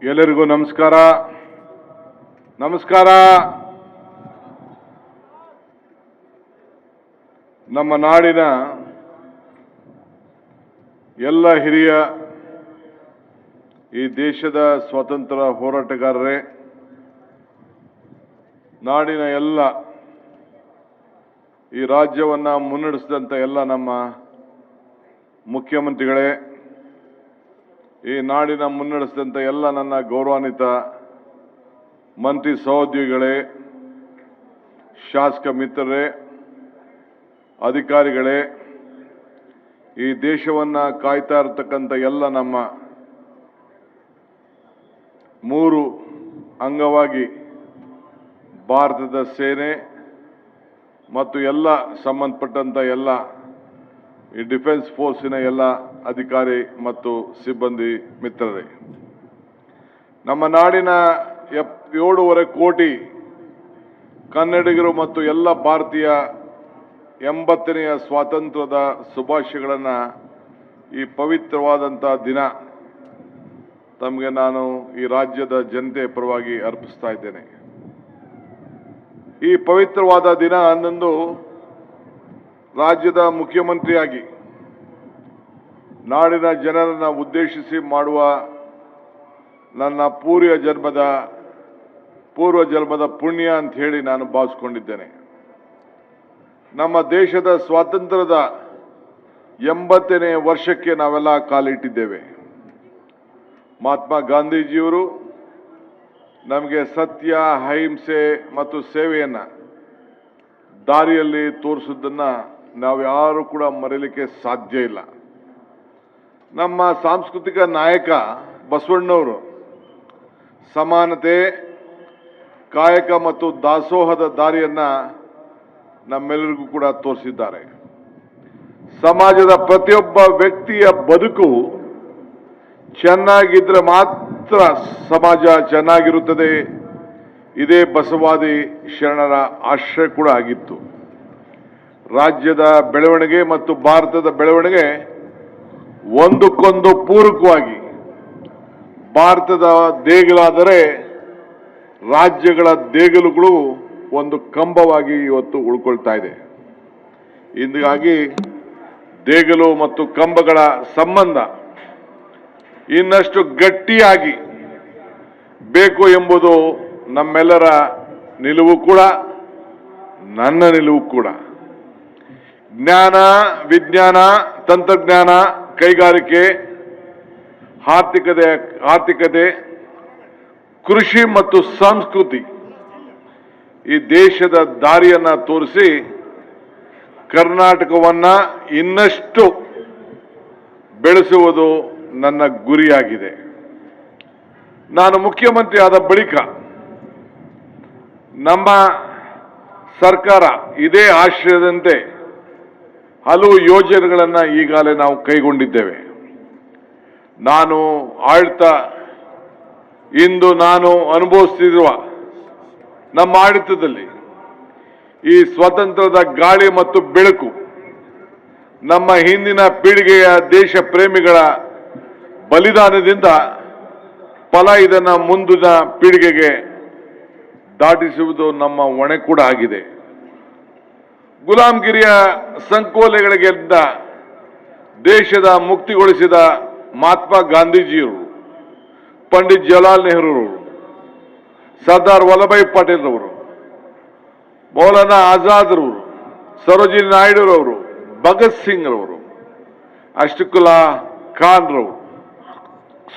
ಎಲ್ಲರಿಗೂ ನಮಸ್ಕಾರ. ನಮ್ಮ ನಾಡಿನ ಎಲ್ಲ ಹಿರಿಯ ಈ ದೇಶದ ಸ್ವಾತಂತ್ರ್ಯ ಹೋರಾಟಗಾರರೇ, ನಾಡಿನ ಎಲ್ಲ ಈ ರಾಜ್ಯವನ್ನ ಮುನ್ನಡೆಸಿದಂತ ಎಲ್ಲ ನಮ್ಮ ಮುಖ್ಯಮಂತ್ರಿಗಳೇ, ಈ ನಾಡಿನ ಮುನ್ನಡೆಸಿದಂತ ಎಲ್ಲ ನನ್ನ ಗೌರವಾನ್ವಿತ ಮಂತ್ರಿ ಸಹೋದ್ಯೋಗಿಗಳೇ, ಶಾಸಕ ಮಿತ್ರರೇ, ಅಧಿಕಾರಿಗಳೇ, ಈ ದೇಶವನ್ನ ಕಾಯ್ತಾ ಇರತಕ್ಕಂಥ ಎಲ್ಲ ನಮ್ಮ ಮೂರು ಅಂಗವಾಗಿ ಭಾರತದ ಸೇನೆ ಮತ್ತು ಎಲ್ಲ ಸಂಬಂಧಪಟ್ಟಂತ ಎಲ್ಲ ಈ ಡಿಫೆನ್ಸ್ ಫೋರ್ಸಿನ ಎಲ್ಲ ಅಧಿಕಾರಿ ಮತ್ತು ಸಿಬ್ಬಂದಿ ಮಿತ್ರರೇ, ನಮ್ಮ ನಾಡಿನ 7.5 ಕೋಟಿ ಕನ್ನಡಿಗರು ಮತ್ತು ಎಲ್ಲ ಭಾರತೀಯ 80ನೇ ಸ್ವಾತಂತ್ರ್ಯದ ಶುಭಾಶಯಗಳನ್ನು ಈ ಪವಿತ್ರವಾದಂಥ ದಿನ ತಮಗೆ ನಾನು ಈ ರಾಜ್ಯದ ಜನತೆ ಪರವಾಗಿ ಅರ್ಪಿಸ್ತಾ ಇದ್ದೇನೆ. ಈ ಪವಿತ್ರವಾದ ದಿನ ಅಂದಂದು ರಾಜ್ಯದ ಮುಖ್ಯಮಂತ್ರಿಯಾಗಿ ನಾಡಿನ ಜನರನ್ನು ಉದ್ದೇಶಿಸಿ ಮಾಡುವ ನನ್ನ ಪೂರ್ವ ಜನ್ಮದ ಪುಣ್ಯ ಅಂತ ಹೇಳಿ ನಾನು ಭಾವಿಸ್ಕೊಂಡಿದ್ದೇನೆ. ನಮ್ಮ ದೇಶದ ಸ್ವಾತಂತ್ರ್ಯದ 80ನೇ ವರ್ಷಕ್ಕೆ ನಾವೆಲ್ಲ ಕಾಲಿಟ್ಟಿದ್ದೇವೆ. ಮಹಾತ್ಮ ಗಾಂಧೀಜಿಯವರು ನಮಗೆ ಸತ್ಯ, ಅಹಿಂಸೆ ಮತ್ತು ಸೇವೆಯನ್ನ ದಾರಿಯಲ್ಲಿ ತೋರಿಸಿದ್ದನ್ನ ನಾವು ಯಾರು ಕೂಡ ಮರೆಯಲಿಕ್ಕೆ ಸಾಧ್ಯ ಇಲ್ಲ. ನಮ್ಮ ಸಾಂಸ್ಕೃತಿಕ ನಾಯಕ ಬಸವಣ್ಣವರು ಸಮಾನತೆ, ಕಾಯಕ ಮತ್ತು ದಾಸೋಹದ ದಾರಿಯನ್ನ ನಮ್ಮೆಲ್ಲರಿಗೂ ಕೂಡ ತೋರಿಸಿದ್ದಾರೆ. ಸಮಾಜದ ಪ್ರತಿಯೊಬ್ಬ ವ್ಯಕ್ತಿಯ ಬದುಕು ಚೆನ್ನಾಗಿದ್ರೆ ಮಾತ್ರ ಸಮಾಜ ಚೆನ್ನಾಗಿರುತ್ತದೆ. ಇದೇ ಬಸವಾದಿ ಶರಣರ ಆಶ್ರಯ ಕೂಡ ಆಗಿತ್ತು. ರಾಜ್ಯದ ಬೆಳವಣಿಗೆ ಮತ್ತು ಭಾರತದ ಬೆಳವಣಿಗೆ ಒಂದಕ್ಕೊಂದು ಪೂರಕವಾಗಿ ಭಾರತದ ದೇಗುಲಾದರೆ ರಾಜ್ಯಗಳ ದೇಗುಲಗಳು ಒಂದು ಕಂಬವಾಗಿ ಇವತ್ತು ಉಳ್ಕೊಳ್ತಾ ಇದೆ. ಹೀಗಾಗಿ ದೇಗುಲು ಮತ್ತು ಕಂಬಗಳ ಸಂಬಂಧ ಇನ್ನಷ್ಟು ಗಟ್ಟಿಯಾಗಿ ಬೇಕು ಎಂಬುದು ನಮ್ಮೆಲ್ಲರ ನಿಲುವು ಕೂಡ, ನನ್ನ ನಿಲುವು ಕೂಡ. ಜ್ಞಾನ, ವಿಜ್ಞಾನ, ತಂತ್ರಜ್ಞಾನ, ಕೈಗಾರಿಕೆ, ಆರ್ಥಿಕತೆ, ಕೃಷಿ ಮತ್ತು ಸಂಸ್ಕೃತಿ ಈ ದೇಶದ ದಾರಿಯನ್ನ ತೋರಿಸಿ ಕರ್ನಾಟಕವನ್ನ ಇನ್ನಷ್ಟು ಬೆಳೆಸುವುದು ನನ್ನ ಗುರಿಯಾಗಿದೆ. ನಾನು ಮುಖ್ಯಮಂತ್ರಿ ಆದ ಬಳಿಕ ನಮ್ಮ ಸರ್ಕಾರ ಇದೇ ಆಶಯದಂತೆ ಹಲವು ಯೋಜನೆಗಳನ್ನು ಈಗಾಗಲೇ ನಾವು ಕೈಗೊಂಡಿದ್ದೇವೆ. ನಾನು ಇಂದು ನಾನು ಅನುಭವಿಸುತ್ತಿರುವ ನಮ್ಮ ಆಡಳಿತದಲ್ಲಿ ಈ ಸ್ವಾತಂತ್ರ್ಯದ ಗಾಳಿ ಮತ್ತು ಬೆಳಕು ನಮ್ಮ ಹಿಂದಿನ ಪೀಳಿಗೆಯ ದೇಶ ಪ್ರೇಮಿಗಳ ಬಲಿದಾನದಿಂದ ಫಲ ಇದನ್ನ ಮುಂದಿನ ಪೀಳಿಗೆಗೆ ದಾಟಿಸುವುದು ನಮ್ಮ ಹೊಣೆ ಕೂಡ ಆಗಿದೆ. ಗುಲಾಮಗಿರಿಯ ಸಂಕೋಲೆಗಳಿಂದ ದೇಶದ ಮುಕ್ತಿಗೊಳಿಸಿದ ಮಹಾತ್ಮ ಗಾಂಧೀಜಿಯವರು, ಪಂಡಿತ್ ಜವಾಹರ್ಲಾಲ್ ನೆಹರೂರವರು, ಸರ್ದಾರ್ ವಲ್ಲಭಾಯ್ ಪಟೇಲ್ ರವರು, ಮೌಲಾನಾ ಆಜಾದ್ ರವರು, ಸರೋಜಿನಿ ನಾಯ್ಡು ರವರು, ಭಗತ್ ಸಿಂಗ್ ರವರು, ಅಶ್ಫಾಕುಲ್ಲಾ ಖಾನ್ ರವರು,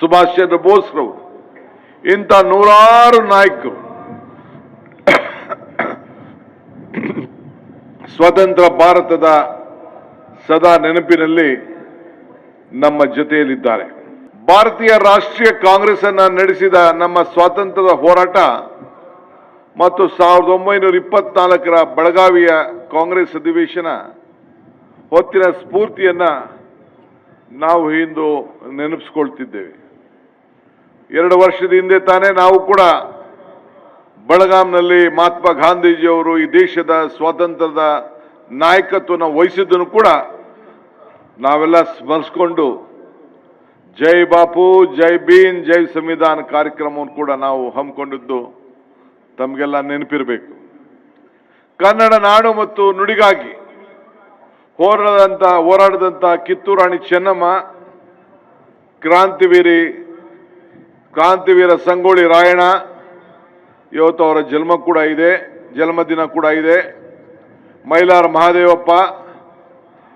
ಸುಭಾಷ್ ಚಂದ್ರ ಬೋಸ್ ರವರು, ಇಂಥ ನೂರಾರು ನಾಯಕರು ಸ್ವತಂತ್ರ ಭಾರತದ ಸದಾ ನೆನಪಿನಲ್ಲಿ ನಮ್ಮ ಜೊತೆಯಲ್ಲಿದ್ದಾರೆ. ಭಾರತೀಯ ರಾಷ್ಟ್ರೀಯ ಕಾಂಗ್ರೆಸ್ ಅನ್ನ ನಡೆಸಿದ ನಮ್ಮ ಸ್ವಾತಂತ್ರ್ಯದ ಹೋರಾಟ ಮತ್ತು 1924ರ ಬೆಳಗಾವಿಯ ಕಾಂಗ್ರೆಸ್ ಅಧಿವೇಶನ ಹೊತ್ತಿನ ಸ್ಫೂರ್ತಿಯನ್ನ ನಾವು ಇಂದು ನೆನಪಿಸಿಕೊಳ್ತಿದ್ದೇವೆ. 2 ವರ್ಷದ ಹಿಂದೆ ತಾನೇ ನಾವು ಕೂಡ ಬೆಳಗಾಂನಲ್ಲಿ ಮಹಾತ್ಮ ಗಾಂಧೀಜಿಯವರು ಈ ದೇಶದ ಸ್ವಾತಂತ್ರ್ಯದ ನಾಯಕತ್ವವನ್ನು ವಹಿಸಿದ್ದನ್ನು ಕೂಡ ನಾವೆಲ್ಲ ಸ್ಮರಿಸಿಕೊಂಡು ಜೈ ಬಾಪು, ಜೈ ಭೀಮ್, ಜೈ ಸಂವಿಧಾನ ಕಾರ್ಯಕ್ರಮವನ್ನು ಕೂಡ ನಾವು ಹಮ್ಮಿಕೊಂಡಿದ್ದು ತಮಗೆಲ್ಲ ನೆನಪಿರಬೇಕು. ಕನ್ನಡ ನಾಡು ಮತ್ತು ನುಡಿಗಾಗಿ ಹೋರಾಡಿದಂಥ ಕಿತ್ತೂರು ರಾಣಿ ಚೆನ್ನಮ್ಮ, ಕ್ರಾಂತಿವೀರ ಸಂಗೊಳ್ಳಿ ರಾಯಣ್ಣ, ಇವತ್ತು ಅವರ ಜನ್ಮದಿನ ಕೂಡ ಇದೆ. ಮೈಲಾರ ಮಹಾದೇವಪ್ಪ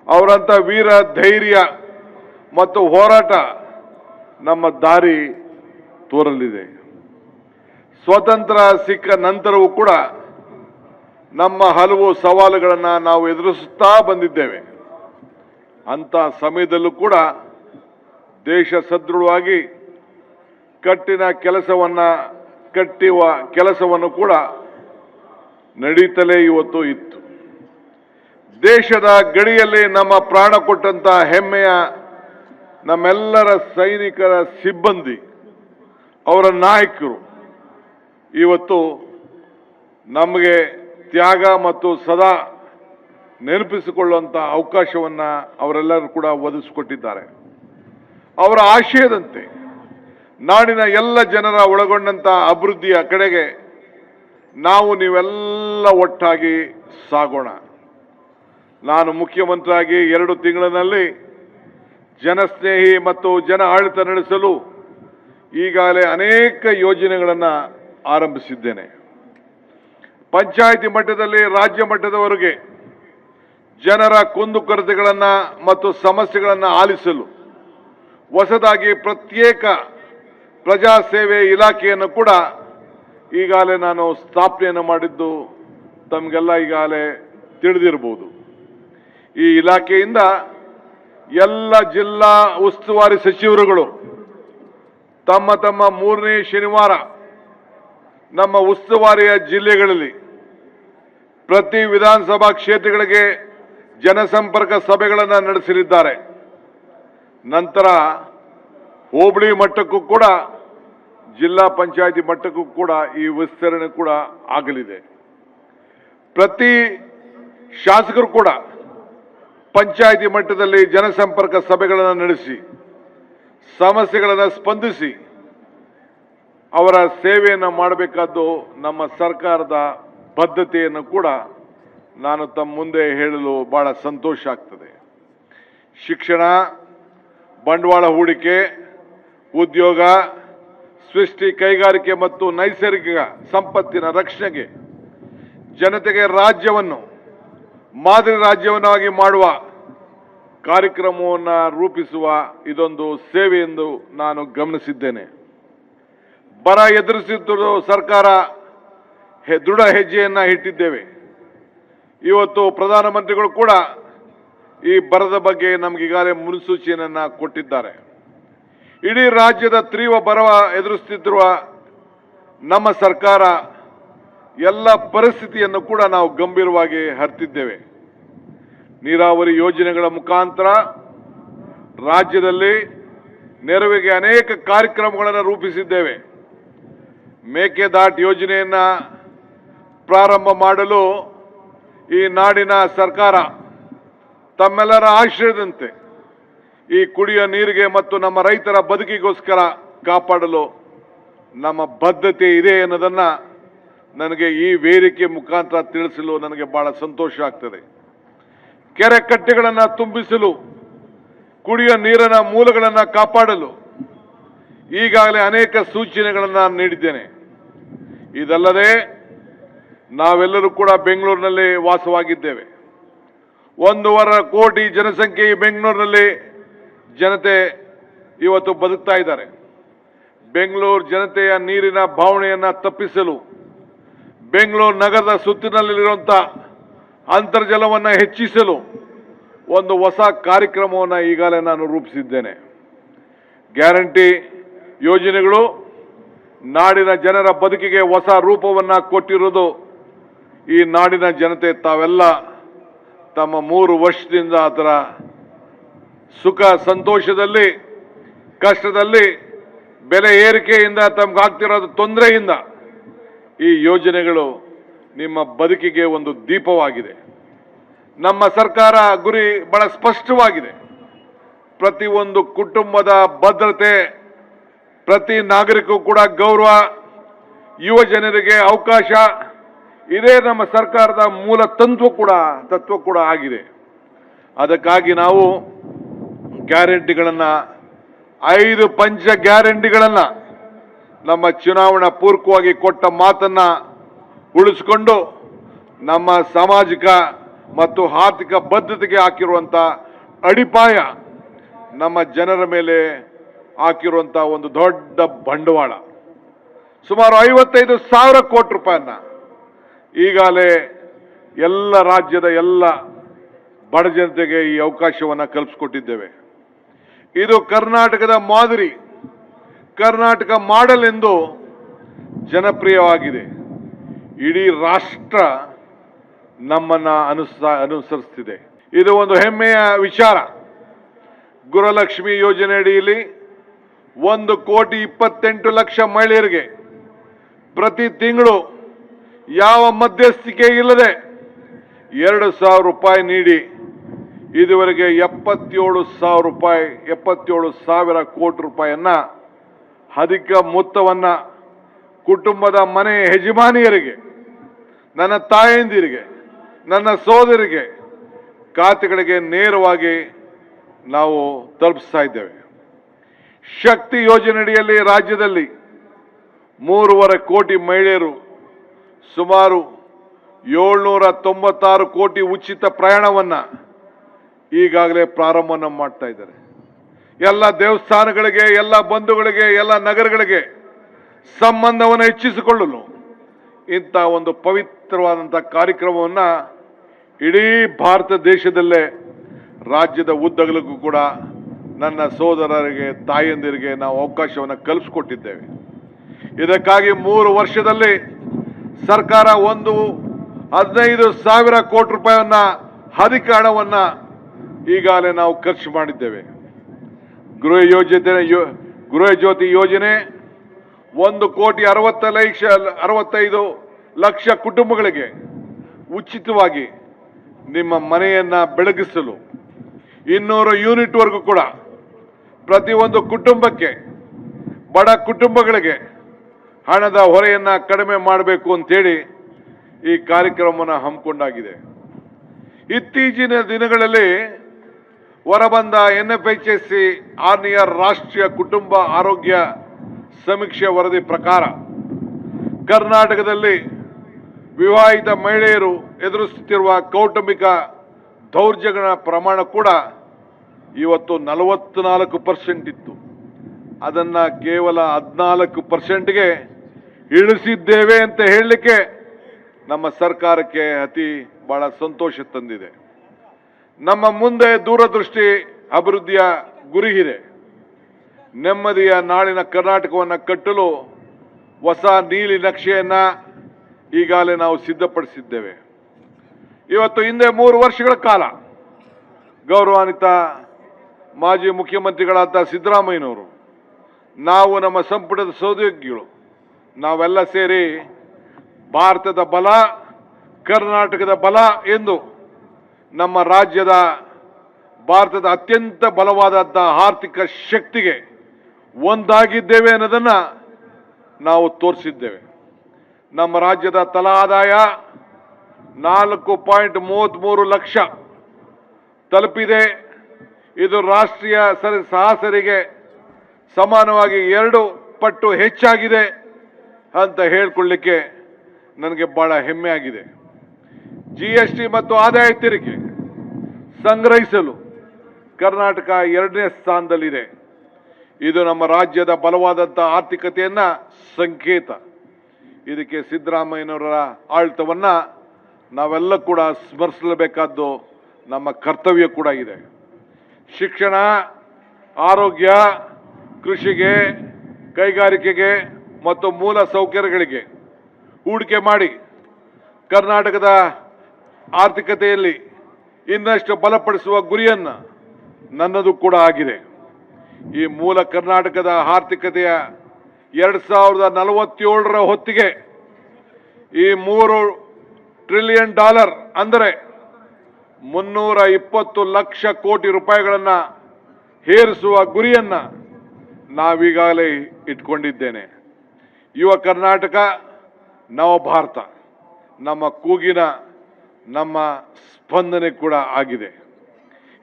ಅವರಂಥ ವೀರ ಧೈರ್ಯ ಮತ್ತು ಹೋರಾಟ ನಮ್ಮ ದಾರಿ ತೋರಲಿದೆ. ಸ್ವತಂತ್ರ ಸಿಕ್ಕ ನಂತರವೂ ಕೂಡ ನಮ್ಮ ಹಲವು ಸವಾಲುಗಳನ್ನು ನಾವು ಎದುರಿಸುತ್ತಾ ಬಂದಿದ್ದೇವೆ. ಅಂಥ ಸಮಯದಲ್ಲೂ ಕೂಡ ದೇಶ ಸದೃಢವಾಗಿ ಕಟ್ಟುವ ಕೆಲಸವನ್ನು ಕೂಡ ನಡೀತಲೇ ಇವತ್ತು ಇತ್ತು. ದೇಶದ ಗಡಿಯಲ್ಲಿ ನಮ್ಮ ಪ್ರಾಣ ಕೊಟ್ಟಂತ ಹೆಮ್ಮೆಯ ನಮ್ಮೆಲ್ಲರ ಸೈನಿಕರ ಸಿಬ್ಬಂದಿ, ಅವರ ನಾಯಕರು ಇವತ್ತು ನಮಗೆ ತ್ಯಾಗ ಮತ್ತು ಸದಾ ನೆನಪಿಸಿಕೊಳ್ಳುವಂಥ ಅವಕಾಶವನ್ನು ಅವರೆಲ್ಲರೂ ಕೂಡ ಒದಗಿಸಿಕೊಟ್ಟಿದ್ದಾರೆ. ಅವರ ಆಶಯದಂತೆ ನಾಡಿನ ಎಲ್ಲ ಜನರ ಒಳಗೊಂಡಂಥ ಅಭಿವೃದ್ಧಿಯ ಕಡೆಗೆ ನೀವೆಲ್ಲ ಒಟ್ಟಾಗಿ ಸಾಗೋಣ. ನಾನು ಮುಖ್ಯಮಂತ್ರಿಯಾಗಿ 2 ತಿಂಗಳಿನಲ್ಲಿ ಜನಸ್ನೇಹಿ ಮತ್ತು ಜನ ಆಡಳಿತ ನಡೆಸಲು ಈಗಾಗಲೇ ಅನೇಕ ಯೋಜನೆಗಳನ್ನು ಆರಂಭಿಸಿದ್ದೇನೆ. ಪಂಚಾಯಿತಿ ಮಟ್ಟದಲ್ಲಿ ರಾಜ್ಯ ಮಟ್ಟದವರೆಗೆ ಜನರ ಕುಂದುಕೊರತೆಗಳನ್ನು ಮತ್ತು ಸಮಸ್ಯೆಗಳನ್ನು ಆಲಿಸಲು ಹೊಸದಾಗಿ ಪ್ರತ್ಯೇಕ ಪ್ರಜಾಸೇವೆ ಇಲಾಖೆಯನ್ನು ಕೂಡ ಈಗಾಗಲೇ ನಾನು ಸ್ಥಾಪನೆಯನ್ನು ಮಾಡಿದ್ದು ತಮಗೆಲ್ಲ ಈಗಾಗಲೇ ತಿಳಿದಿರಬಹುದು. ಈ ಇಲಾಖೆಯಿಂದ ಎಲ್ಲ ಜಿಲ್ಲಾ ಉಸ್ತುವಾರಿ ಸಚಿವರುಗಳು ತಮ್ಮ 3ನೇ ಶನಿವಾರ ನಮ್ಮ ಉಸ್ತುವಾರಿಯ ಜಿಲ್ಲೆಗಳಲ್ಲಿ ಪ್ರತಿ ವಿಧಾನಸಭಾ ಕ್ಷೇತ್ರಗಳಿಗೆ ಜನಸಂಪರ್ಕ ಸಭೆಗಳನ್ನು ನಡೆಸಲಿದ್ದಾರೆ. ನಂತರ ಹೋಬಳಿ ಮಟ್ಟಕ್ಕೂ ಕೂಡ ಜಿಲ್ಲಾ ಪಂಚಾಯಿತಿ ಮಟ್ಟಕ್ಕೂ ಕೂಡ ಈ ವಿಸ್ತರಣೆ ಕೂಡ ಆಗಲಿದೆ. ಪ್ರತಿ ಶಾಸಕರು ಕೂಡ ಪಂಚಾಯಿತಿ ಮಟ್ಟದಲ್ಲಿ ಜನಸಂಪರ್ಕ ಸಭೆಗಳನ್ನು ನಡೆಸಿ ಸಮಸ್ಯೆಗಳನ್ನು ಸ್ಪಂದಿಸಿ ಅವರ ಸೇವೆಯನ್ನು ಮಾಡಬೇಕಾದ್ದು ನಮ್ಮ ಸರ್ಕಾರದ ಬದ್ಧತೆಯನ್ನು ಕೂಡ ನಾನು ತಮ್ಮ ಮುಂದೆ ಹೇಳಲು ಬಹಳ ಸಂತೋಷ ಆಗ್ತದೆ. ಶಿಕ್ಷಣ, ಬಂಡವಾಳ ಹೂಡಿಕೆ, ಉದ್ಯೋಗ ಸೃಷ್ಟಿ, ಕೈಗಾರಿಕೆ ಮತ್ತು ನೈಸರ್ಗಿಕ ಸಂಪತ್ತಿನ ರಕ್ಷಣೆಗೆ ಜನತೆಗೆ ರಾಜ್ಯವನ್ನು ಮಾದರಿ ರಾಜ್ಯವನ್ನಾಗಿ ಮಾಡುವ ಕಾರ್ಯಕ್ರಮವನ್ನು ರೂಪಿಸುವ ಇದೊಂದು ಸೇವೆ ಎಂದು ನಾನು ಗಮನಿಸಿದ್ದೇನೆ. ಬರ ಎದುರಿಸುತ್ತಿರುವ ಸರ್ಕಾರ ದೃಢ ಹೆಜ್ಜೆಯನ್ನು ಇಟ್ಟಿದ್ದೇವೆ. ಇವತ್ತು ಪ್ರಧಾನಮಂತ್ರಿಗಳು ಕೂಡ ಈ ಬರದ ಬಗ್ಗೆ ನಮಗೀಗಾಗಲೇ ಮುನ್ಸೂಚನೆಯನ್ನು ಕೊಟ್ಟಿದ್ದಾರೆ. ಇಡೀ ರಾಜ್ಯದ ತೀವ್ರ ಬರ ಎದುರಿಸುತ್ತಿರುವ ನಮ್ಮ ಸರ್ಕಾರ ಎಲ್ಲ ಪರಿಸ್ಥಿತಿಯನ್ನು ಕೂಡ ನಾವು ಗಂಭೀರವಾಗಿ ಅರಿತಿದ್ದೇವೆ. ನೀರಾವರಿ ಯೋಜನೆಗಳ ಮುಖಾಂತರ ರಾಜ್ಯದಲ್ಲಿ ನೆರವಿಗೆ ಅನೇಕ ಕಾರ್ಯಕ್ರಮಗಳನ್ನು ರೂಪಿಸಿದ್ದೇವೆ. ಮೇಕೆದಾಟು ಯೋಜನೆಯನ್ನು ಪ್ರಾರಂಭ ಮಾಡಲು ಈ ನಾಡಿನ ಸರ್ಕಾರ ತಮ್ಮೆಲ್ಲರ ಆಶ್ರಯದಂತೆ ಈ ಕುಡಿಯುವ ನೀರಿಗೆ ಮತ್ತು ನಮ್ಮ ರೈತರ ಬದುಕಿಗೋಸ್ಕರ ಕಾಪಾಡಲು ನಮ್ಮ ಬದ್ಧತೆ ಇದೆ ಅನ್ನೋದನ್ನು ನನಗೆ ಈ ವೇದಿಕೆ ಮುಖಾಂತರ ತಿಳಿಸಲು ನನಗೆ ಬಹಳ ಸಂತೋಷ ಆಗ್ತದೆ. ಕೆರೆ ಕಟ್ಟೆಗಳನ್ನು ತುಂಬಿಸಲು, ಕುಡಿಯುವ ನೀರಿನ ಮೂಲಗಳನ್ನು ಕಾಪಾಡಲು ಈಗಾಗಲೇ ಅನೇಕ ಸೂಚನೆಗಳನ್ನು ನೀಡಿದ್ದೇನೆ. ಇದಲ್ಲದೆ ನಾವೆಲ್ಲರೂ ಕೂಡ ಬೆಂಗಳೂರಿನಲ್ಲಿ ವಾಸವಾಗಿದ್ದೇವೆ. 1.5 ಕೋಟಿ ಜನಸಂಖ್ಯೆ ಈ ಬೆಂಗಳೂರಿನಲ್ಲಿ ಜನತೆ ಇವತ್ತು ಬದುಕ್ತಾ ಇದ್ದಾರೆ. ಬೆಂಗಳೂರು ಜನತೆಯ ನೀರಿನ ಭಾವನೆಯನ್ನು ತಪ್ಪಿಸಲು ಬೆಂಗಳೂರು ನಗರದ ಸುತ್ತಿನಲ್ಲಿರುವಂಥ ಅಂತರ್ಜಲವನ್ನು ಹೆಚ್ಚಿಸಲು ಒಂದು ಹೊಸ ಕಾರ್ಯಕ್ರಮವನ್ನು ಈಗಾಗಲೇ ನಾನು ರೂಪಿಸಿದ್ದೇನೆ. ಗ್ಯಾರಂಟಿ ಯೋಜನೆಗಳು ನಾಡಿನ ಜನರ ಬದುಕಿಗೆ ಹೊಸ ರೂಪವನ್ನು ಕೊಟ್ಟಿರುವುದು ಈ ನಾಡಿನ ಜನತೆ ತಾವೆಲ್ಲ ತಮ್ಮ 3 ವರ್ಷದಿಂದ ಅದರ ಸುಖ ಸಂತೋಷದಲ್ಲಿ, ಕಷ್ಟದಲ್ಲಿ, ಬೆಲೆ ಏರಿಕೆಯಿಂದ ತಮಗಾಗ್ತಿರೋದು ತೊಂದರೆಯಿಂದ ಈ ಯೋಜನೆಗಳು ನಿಮ್ಮ ಬದುಕಿಗೆ ಒಂದು ದೀಪವಾಗಿದೆ. ನಮ್ಮ ಸರ್ಕಾರ ಗುರಿ ಬಹಳ ಸ್ಪಷ್ಟವಾಗಿದೆ. ಪ್ರತಿಯೊಂದು ಕುಟುಂಬದ ಭದ್ರತೆ, ಪ್ರತಿ ನಾಗರಿಕೂ ಕೂಡ ಗೌರವ, ಯುವ ಜನರಿಗೆ ಅವಕಾಶ, ಇದೇ ನಮ್ಮ ಸರ್ಕಾರದ ಮೂಲ ತತ್ವ ಕೂಡ ಆಗಿದೆ. ಅದಕ್ಕಾಗಿ ನಾವು ಗ್ಯಾರಂಟಿಗಳನ್ನ 5 ಪಂಚ ಗ್ಯಾರಂಟಿಗಳನ್ನ ನಮ್ಮ ಚುನಾವಣಾ ಪೂರ್ವಕವಾಗಿ ಕೊಟ್ಟ ಮಾತನ್ನ ಉಳಿಸಿಕೊಂಡು ನಮ್ಮ ಸಾಮಾಜಿಕ ಮತ್ತು ಆರ್ಥಿಕ ಬದ್ಧತೆಗೆ ಹಾಕಿರುವಂತ ಅಡಿಪಾಯ, ನಮ್ಮ ಜನರ ಮೇಲೆ ಹಾಕಿರುವಂತ ಒಂದು ದೊಡ್ಡ ಬಂಡವಾಳ, ಸುಮಾರು 55,000 ಕೋಟಿ ರೂಪಾಯಿಯನ್ನ ಈಗಾಗಲೇ ಎಲ್ಲ ರಾಜ್ಯದ ಎಲ್ಲ ಬಡ ಜನತೆಗೆ ಈ ಅವಕಾಶವನ್ನು ಕಲ್ಪಿಸಿಕೊಟ್ಟಿದ್ದೇವೆ. ಇದು ಕರ್ನಾಟಕದ ಮಾದರಿ, ಕರ್ನಾಟಕ ಮಾಡೆಲ್ ಎಂದು ಜನಪ್ರಿಯವಾಗಿದೆ. ಇಡೀ ರಾಷ್ಟ್ರ ನಮ್ಮನ್ನ ಅನುಸರಿಸ್ತಿದೆ. ಇದು ಒಂದು ಹೆಮ್ಮೆಯ ವಿಚಾರ. ಗೃಹಲಕ್ಷ್ಮಿ ಯೋಜನೆ ಅಡಿಯಲ್ಲಿ 1,28,00,000 ಮಹಿಳೆಯರಿಗೆ ಪ್ರತಿ ತಿಂಗಳು ಯಾವ ಮಧ್ಯಸ್ಥಿಕೆ ಇಲ್ಲದೆ 2,000 ರೂಪಾಯಿ ನೀಡಿ ಇದುವರೆಗೆ 77,000 ಕೋಟಿ ರೂಪಾಯಿಯನ್ನ ಅಧಿಕ ಮೊತ್ತವನ್ನ ಕುಟುಂಬದ ಮನೆ ಯಜಮಾನಿಯರಿಗೆ, ನನ್ನ ತಾಯಂದಿರಿಗೆ, ನನ್ನ ಸೋದರಿಗೆ ಖಾತೆಗಳಿಗೆ ನೇರವಾಗಿ ನಾವು ತಲುಪಿಸ್ತಾ ಇದ್ದೇವೆ. ಶಕ್ತಿ ಯೋಜನೆಯಡಿಯಲ್ಲಿ ರಾಜ್ಯದಲ್ಲಿ 3.5 ಕೋಟಿ ಮಹಿಳೆಯರು ಸುಮಾರು 796 ಕೋಟಿ ಉಚಿತ ಪ್ರಯಾಣವನ್ನ ಈಗಾಗಲೇ ಪ್ರಾರಂಭವನ್ನು ಮಾಡ್ತಾ ಇದ್ದಾರೆ. ಎಲ್ಲ ದೇವಸ್ಥಾನಗಳಿಗೆ, ಎಲ್ಲ ಬಂಧುಗಳಿಗೆ, ಎಲ್ಲ ನಗರಗಳಿಗೆ ಸಂಬಂಧವನ್ನು ಹೆಚ್ಚಿಸಿಕೊಳ್ಳಲು ಇಂಥ ಒಂದು ಪವಿತ್ರವಾದಂಥ ಕಾರ್ಯಕ್ರಮವನ್ನು ಇಡೀ ಭಾರತ ದೇಶದಲ್ಲೇ ರಾಜ್ಯದ ಉದ್ದಗಲಕ್ಕೂ ಕೂಡ ನನ್ನ ಸೋದರರಿಗೆ, ತಾಯಂದಿರಿಗೆ ನಾವು ಅವಕಾಶವನ್ನು ಕಲ್ಪಿಸಿಕೊಟ್ಟಿದ್ದೇವೆ. ಇದಕ್ಕಾಗಿ 3 ವರ್ಷದಲ್ಲಿ ಸರ್ಕಾರ 15,000 ಕೋಟಿ ರೂಪಾಯಿಯನ್ನ ಅಧಿಕ ಹಣವನ್ನ ಈಗಾಗಲೇ ನಾವು ಖರ್ಚು ಮಾಡಿದ್ದೇವೆ. ಗೃಹ ಜ್ಯೋತಿ ಯೋಜನೆ 1,65,00,000 ಕುಟುಂಬಗಳಿಗೆ ಉಚಿತವಾಗಿ ನಿಮ್ಮ ಮನೆಯನ್ನ ಬೆಳಗಿಸಲು 200 ಯೂನಿಟ್ ವರೆಗೂ ಕೂಡ ಪ್ರತಿಯೊಂದು ಕುಟುಂಬಕ್ಕೆ, ಬಡ ಕುಟುಂಬಗಳಿಗೆ ಹಣದ ಹೊರೆಯನ್ನ ಕಡಿಮೆ ಮಾಡಬೇಕು ಅಂತೇಳಿ ಈ ಕಾರ್ಯಕ್ರಮವನ್ನು ಹಮ್ಮಿಕೊಂಡಾಗಿದೆ. ಇತ್ತೀಚಿನ ದಿನಗಳಲ್ಲಿ ಹೊರಬಂದ NFHSC 6ನೇ ರಾಷ್ಟ್ರೀಯ ಕುಟುಂಬ ಆರೋಗ್ಯ ಸಮೀಕ್ಷೆ ವರದಿ ಪ್ರಕಾರ ಕರ್ನಾಟಕದಲ್ಲಿ ವಿವಾಹಿತ ಮಹಿಳೆಯರು ಎದುರಿಸುತ್ತಿರುವ ಕೌಟುಂಬಿಕ ದೌರ್ಜನ್ಯಗಳ ಪ್ರಮಾಣ ಕೂಡ ಇವತ್ತು 44% ಇತ್ತು. ಅದನ್ನ ಕೇವಲ 14%ಗೆ ಇಳಿಸಿದ್ದೇವೆ ಅಂತ ಹೇಳಲಿಕ್ಕೆ ನಮ್ಮ ಸರ್ಕಾರಕ್ಕೆ ಬಹಳ ಸಂತೋಷ ತಂದಿದೆ. ನಮ್ಮ ಮುಂದೆ ದೂರದೃಷ್ಟಿ ಅಭಿವೃದ್ಧಿಯ ಗುರಿ ಇದೆ. ನೆಮ್ಮದಿಯ ನಾಳಿನ ಕರ್ನಾಟಕವನ್ನು ಕಟ್ಟಲು ಹೊಸ ನೀಲಿ ನಕ್ಷೆಯನ್ನ ಈಗಾಗಲೇ ನಾವು ಸಿದ್ಧಪಡಿಸಿದ್ದೇವೆ. ಇವತ್ತು ಹಿಂದೆ 3 ವರ್ಷಗಳ ಕಾಲ ಗೌರವಾನ್ವಿತ ಮಾಜಿ ಮುಖ್ಯಮಂತ್ರಿಗಳಾದ ಸಿದ್ದರಾಮಯ್ಯನವರು, ನಾವು ನಮ್ಮ ಸಂಪುಟದ ಸಹೋದ್ಯೋಗಿಗಳು ನಾವೆಲ್ಲ ಸೇರಿ ಭಾರತದ ಬಲ, ಕರ್ನಾಟಕದ ಬಲ ಎಂದು ನಮ್ಮ ರಾಜ್ಯದ ಭಾರತದ ಅತ್ಯಂತ ಬಲವಾದಂಥ ಆರ್ಥಿಕ ಶಕ್ತಿಗೆ ಒಂದಾಗಿದ್ದೇವೆ ಅನ್ನೋದನ್ನ ನಾವು ತೋರಿಸಿದ್ದೇವೆ. ನಮ್ಮ ರಾಜ್ಯದ ತಲಾ ಆದಾಯ 4.33 ಲಕ್ಷ ತಲುಪಿದೆ. ಇದು ರಾಷ್ಟ್ರೀಯ ಸರಾಸರಿಗೆ ಸಮಾನವಾಗಿ 2 ಪಟ್ಟು ಹೆಚ್ಚಾಗಿದೆ ಅಂತ ಹೇಳ್ಕೊಳ್ಳಿಕ್ಕೆ ನನಗೆ ಬಹಳ ಹೆಮ್ಮೆ ಆಗಿದೆ. GST ಮತ್ತು ಆದಾಯ ತೆರಿಗೆ ಸಂಗ್ರಹಿಸಲು ಕರ್ನಾಟಕ 2ನೇ ಸ್ಥಾನದಲ್ಲಿದೆ. ಇದು ನಮ್ಮ ರಾಜ್ಯದ ಬಲವಾದಂಥ ಆರ್ಥಿಕತೆಯನ್ನ ಸಂಕೇತ. ಇದಕ್ಕೆ ಸಿದ್ದರಾಮಯ್ಯನವರ ಆಡಳಿತವನ್ನ ನಾವೆಲ್ಲ ಕೂಡ ಸ್ಮರಿಸಲೇಬೇಕಾದ್ದು ನಮ್ಮ ಕರ್ತವ್ಯ ಕೂಡ ಇದೆ. ಶಿಕ್ಷಣ, ಆರೋಗ್ಯ, ಕೃಷಿಗೆ, ಕೈಗಾರಿಕೆಗೆ ಮತ್ತು ಮೂಲ ಸೌಕರ್ಯಗಳಿಗೆ ಹೂಡಿಕೆ ಮಾಡಿ ಕರ್ನಾಟಕದ ಆರ್ಥಿಕತೆಯಲ್ಲಿ ಇನ್ನಷ್ಟು ಬಲಪಡಿಸುವ ಗುರಿಯನ್ನ ನನ್ನದು ಕೂಡ ಆಗಿದೆ. ಈ ಮೂಲ ಕರ್ನಾಟಕದ ಆರ್ಥಿಕತೆಯ 2047ರ ಹೊತ್ತಿಗೆ ಈ $3 ಟ್ರಿಲಿಯನ್ ಅಂದರೆ 320 ಲಕ್ಷ ಕೋಟಿ ರೂಪಾಯಿಗಳನ್ನ ಹೇರಿಸುವ ಗುರಿಯನ್ನ ನಾವೀಗಾಗಲೇ ಇಟ್ಕೊಂಡಿದ್ದೇನೆ. ಯುವ ಕರ್ನಾಟಕ ನವ ಭಾರತ ನಮ್ಮ ಕೂಗಿನ ನಮ್ಮ ಸ್ಪಂದನೆ ಕೂಡ ಆಗಿದೆ.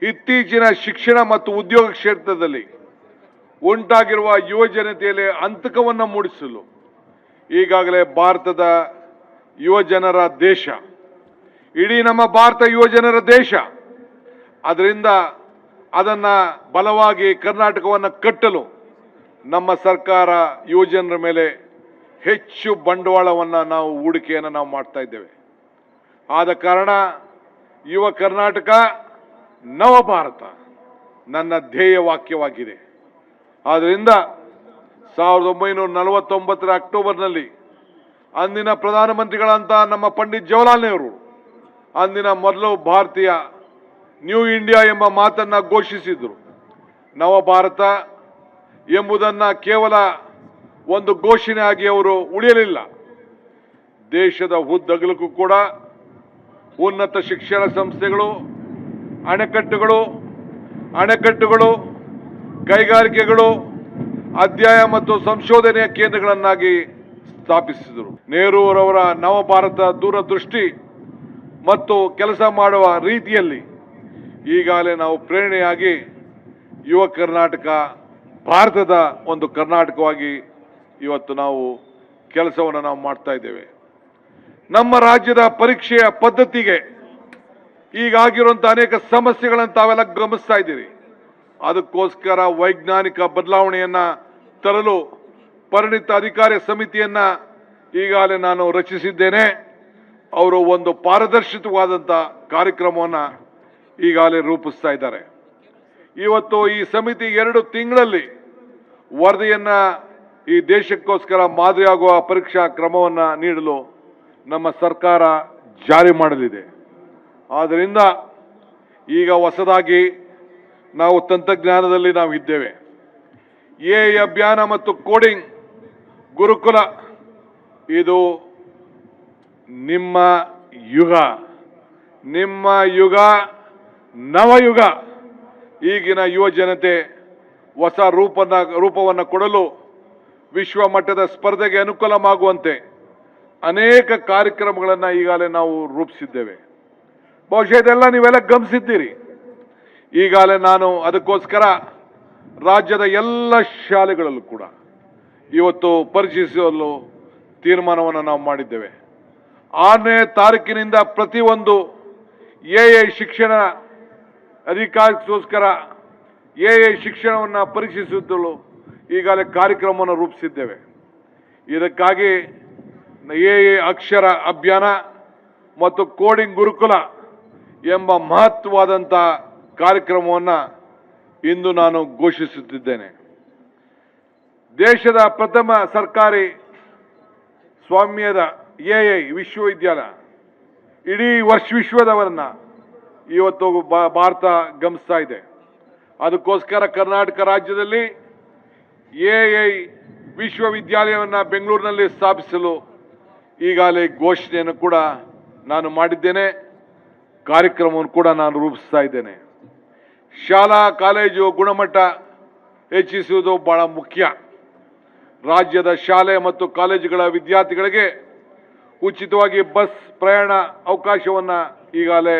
ಇತ್ತೀಚಿನ ಶಿಕ್ಷಣ ಮತ್ತು ಉದ್ಯೋಗ ಕ್ಷೇತ್ರದಲ್ಲಿ ಉಂಟಾಗಿರುವ ಯುವ ಜನತೆಯಲ್ಲಿ ಅಂತಕವನ್ನು ಮೂಡಿಸಲು ಈಗಾಗಲೇ ಭಾರತದ ಯುವ ಜನರ ದೇಶ, ಇಡೀ ನಮ್ಮ ಭಾರತ ಯುವ ಜನರ ದೇಶ. ಅದರಿಂದ ಅದನ್ನು ಬಲವಾಗಿ ಕರ್ನಾಟಕವನ್ನು ಕಟ್ಟಲು ನಮ್ಮ ಸರ್ಕಾರ ಯುವ ಜನರ ಮೇಲೆ ಹೆಚ್ಚು ಬಂಡವಾಳವನ್ನು ನಾವು ಹೂಡಿಕೆಯನ್ನು ನಾವು ಮಾಡ್ತಾ ಇದ್ದೇವೆ. ಆದ ಕಾರಣ ಯುವ ಕರ್ನಾಟಕ ನವ ಭಾರತ ನನ್ನ ಧ್ಯೇಯ ವಾಕ್ಯವಾಗಿದೆ. ಆದ್ದರಿಂದ 1949 ಅಕ್ಟೋಬರ್ನಲ್ಲಿ ಅಂದಿನ ಪ್ರಧಾನಮಂತ್ರಿಗಳಂತ ನಮ್ಮ ಪಂಡಿತ್ ಜವಾಹರ್ಲಾಲ್ ನೆಹರು ಅಂದಿನ ಮೊದಲು ಭಾರತೀಯ ನ್ಯೂ ಇಂಡಿಯಾ ಎಂಬ ಮಾತನ್ನು ಘೋಷಿಸಿದರು. ನವ ಭಾರತ ಎಂಬುದನ್ನು ಕೇವಲ ಒಂದು ಘೋಷಣೆಯಾಗಿ ಅವರು ಉಳಿಯಲಿಲ್ಲ. ದೇಶದ ಉದ್ದಗಲಕ್ಕೂ ಕೂಡ ಉನ್ನತ ಶಿಕ್ಷಣ ಸಂಸ್ಥೆಗಳು, ಅಣೆಕಟ್ಟುಗಳು, ಕೈಗಾರಿಕೆಗಳು, ಅಧ್ಯಯನ ಮತ್ತು ಸಂಶೋಧನೆಯ ಕೇಂದ್ರಗಳನ್ನಾಗಿ ಸ್ಥಾಪಿಸಿದರು. ನೆಹರೂರವರ ನವ ಭಾರತ ದೂರದೃಷ್ಟಿ ಮತ್ತು ಕೆಲಸ ಮಾಡುವ ರೀತಿಯಲ್ಲಿ ಈಗಾಗಲೇ ನಾವು ಪ್ರೇರಣೆಯಾಗಿ ಯುವ ಕರ್ನಾಟಕ ಭಾರತದ ಒಂದು ಕರ್ನಾಟಕವಾಗಿ ಇವತ್ತು ನಾವು ಕೆಲಸವನ್ನು ನಾವು ಮಾಡ್ತಾ ಇದ್ದೇವೆ. ನಮ್ಮ ರಾಜ್ಯದ ಪರೀಕ್ಷೆಯ ಪದ್ಧತಿಗೆ ಈಗಾಗಿರುವಂಥ ಅನೇಕ ಸಮಸ್ಯೆಗಳನ್ನು ತಾವೆಲ್ಲ ಗಮನಿಸ್ತಾ ಇದ್ದೀರಿ. ಅದಕ್ಕೋಸ್ಕರ ವೈಜ್ಞಾನಿಕ ಬದಲಾವಣೆಯನ್ನು ತರಲು ಪರಿಣಿತ ಅಧಿಕಾರಿ ಸಮಿತಿಯನ್ನು ಈಗಾಗಲೇ ನಾನು ರಚಿಸಿದ್ದೇನೆ. ಅವರು ಒಂದು ಪಾರದರ್ಶಕವಾದಂಥ ಕಾರ್ಯಕ್ರಮವನ್ನು ಈಗಾಗಲೇ ರೂಪಿಸ್ತಾ ಇದ್ದಾರೆ. ಇವತ್ತು ಈ ಸಮಿತಿ 2 ತಿಂಗಳಲ್ಲಿ ವರದಿಯನ್ನು ಈ ದೇಶಕ್ಕೋಸ್ಕರ ಮಾದರಿಯಾಗುವ ಪರೀಕ್ಷಾ ಕ್ರಮವನ್ನು ನೀಡಲು ನಮ್ಮ ಸರ್ಕಾರ ಜಾರಿ ಮಾಡಲಿದೆ. ಆದ್ದರಿಂದ ಈಗ ಹೊಸದಾಗಿ ನಾವು ತಂತ್ರಜ್ಞಾನದಲ್ಲಿ ನಾವು ಇದ್ದೇವೆ. ಎಐ ಅಭಿಯಾನ ಮತ್ತು ಕೋಡಿಂಗ್ ಗುರುಕುಲ ಇದು ನಿಮ್ಮ ಯುಗ ನವಯುಗ. ಈಗಿನ ಯುವ ಜನತೆ ಹೊಸ ರೂಪವನ್ನು ಕೊಡಲು ವಿಶ್ವ ಮಟ್ಟದ ಸ್ಪರ್ಧೆಗೆ ಅನುಕೂಲವಾಗುವಂತೆ ಅನೇಕ ಕಾರ್ಯಕ್ರಮಗಳನ್ನು ಈಗಾಗಲೇ ನಾವು ರೂಪಿಸಿದ್ದೇವೆ. ಬಹುಶಃ ಇದೆಲ್ಲ ನೀವೆಲ್ಲ ಗಮನಿಸಿದ್ದೀರಿ. ಈಗಾಗಲೇ ನಾನು ಅದಕ್ಕೋಸ್ಕರ ರಾಜ್ಯದ ಎಲ್ಲ ಶಾಲೆಗಳಲ್ಲೂ ಕೂಡ ಇವತ್ತು ಪರಿಚಯಿಸಲು ತೀರ್ಮಾನವನ್ನು ನಾವು ಮಾಡಿದ್ದೇವೆ. 6ನೇ ತಾರೀಕಿನಿಂದ ಪ್ರತಿಯೊಂದು ಎಐ ಶಿಕ್ಷಣ ಅಧಿಕಾರಿಗೋಸ್ಕರ ಎಐ ಶಿಕ್ಷಣವನ್ನು ಪರೀಕ್ಷಿಸಲು ಈಗಾಗಲೇ ಕಾರ್ಯಕ್ರಮವನ್ನು ರೂಪಿಸಿದ್ದೇವೆ. ಇದಕ್ಕಾಗಿ ಎಐ ಅಕ್ಷರ ಅಭಿಯಾನ ಮತ್ತು ಕೋಡಿಂಗ್ ಗುರುಕುಲ ಎಂಬ ಮಹತ್ವವಾದಂಥ ಕಾರ್ಯಕ್ರಮವನ್ನು ಇಂದು ನಾನು ಘೋಷಿಸುತ್ತಿದ್ದೇನೆ. ದೇಶದ ಪ್ರಥಮ ಸರ್ಕಾರಿ ಸ್ವಾಮ್ಯದ ಎಐ ವಿಶ್ವವಿದ್ಯಾಲಯ ಇಡೀ ವಿಶ್ವದವರನ್ನ ಇವತ್ತು ಭಾರತ ಗಮನಿಸ್ತಾ ಇದೆ. ಅದಕ್ಕೋಸ್ಕರ ಕರ್ನಾಟಕ ರಾಜ್ಯದಲ್ಲಿ ಎಐ ವಿಶ್ವವಿದ್ಯಾಲಯವನ್ನು ಬೆಂಗಳೂರಿನಲ್ಲಿ ಸ್ಥಾಪಿಸಲು ಈಗಾಗಲೇ ಘೋಷಣೆಯನ್ನು ಕೂಡ ನಾನು ಮಾಡಿದ್ದೇನೆ. ಕಾರ್ಯಕ್ರಮವನ್ನು ಕೂಡ ನಾನು ರೂಪಿಸ್ತಾ ಇದ್ದೇನೆ. ಶಾಲಾ ಕಾಲೇಜು ಗುಣಮಟ್ಟ ಹೆಚ್ಚಿಸುವುದು ಬಹಳ ಮುಖ್ಯ. ರಾಜ್ಯದ ಶಾಲೆ ಮತ್ತು ಕಾಲೇಜುಗಳ ವಿದ್ಯಾರ್ಥಿಗಳಿಗೆ ಉಚಿತವಾಗಿ ಬಸ್ ಪ್ರಯಾಣ ಅವಕಾಶವನ್ನು ಈಗಾಗಲೇ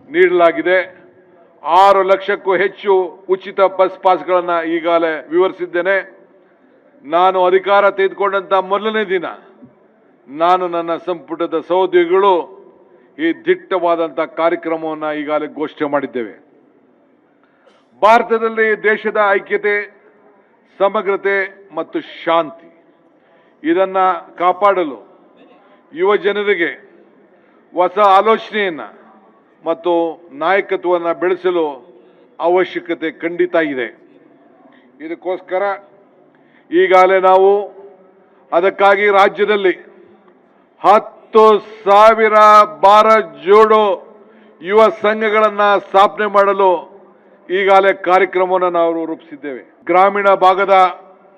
ನೀಡಲಾಗಿದೆ. 6 ಲಕ್ಷಕ್ಕೂ ಹೆಚ್ಚು ಉಚಿತ ಬಸ್ ಪಾಸ್ಗಳನ್ನು ಈಗಾಗಲೇ ವಿವರಿಸಿದ್ದೇನೆ. ನಾನು ಅಧಿಕಾರ ತೆಗೆದುಕೊಂಡಂಥ ಮೊದಲನೇ ದಿನ ನಾನು ನನ್ನ ಸಂಪುಟದ ಸಹೋದ್ಯೋಗಿಗಳು ಈ ದಿಟ್ಟವಾದಂಥ ಕಾರ್ಯಕ್ರಮವನ್ನು ಈಗಾಗಲೇ ಘೋಷಣೆ ಮಾಡಿದ್ದೇವೆ. ಭಾರತದಲ್ಲಿ ದೇಶದ ಐಕ್ಯತೆ, ಸಮಗ್ರತೆ ಮತ್ತು ಶಾಂತಿ ಇದನ್ನು ಕಾಪಾಡಲು ಯುವ ಜನರಿಗೆ ಹೊಸ ಆಲೋಚನೆಯನ್ನು ಮತ್ತು ನಾಯಕತ್ವವನ್ನು ಬೆಳೆಸಲು ಅವಶ್ಯಕತೆ ಖಂಡಿತ ಇದೆ. ಇದಕ್ಕೋಸ್ಕರ ಈಗಾಗಲೇ ನಾವು ಅದಕ್ಕಾಗಿ ರಾಜ್ಯದಲ್ಲಿ 10,000 ಭಾರತ್ ಜೋಡೋ ಯುವ ಸಂಘಗಳನ್ನು ಸ್ಥಾಪನೆ ಮಾಡಲು ಈಗಾಗಲೇ ಕಾರ್ಯಕ್ರಮವನ್ನು ನಾವು ರೂಪಿಸಿದ್ದೇವೆ. ಗ್ರಾಮೀಣ ಭಾಗದ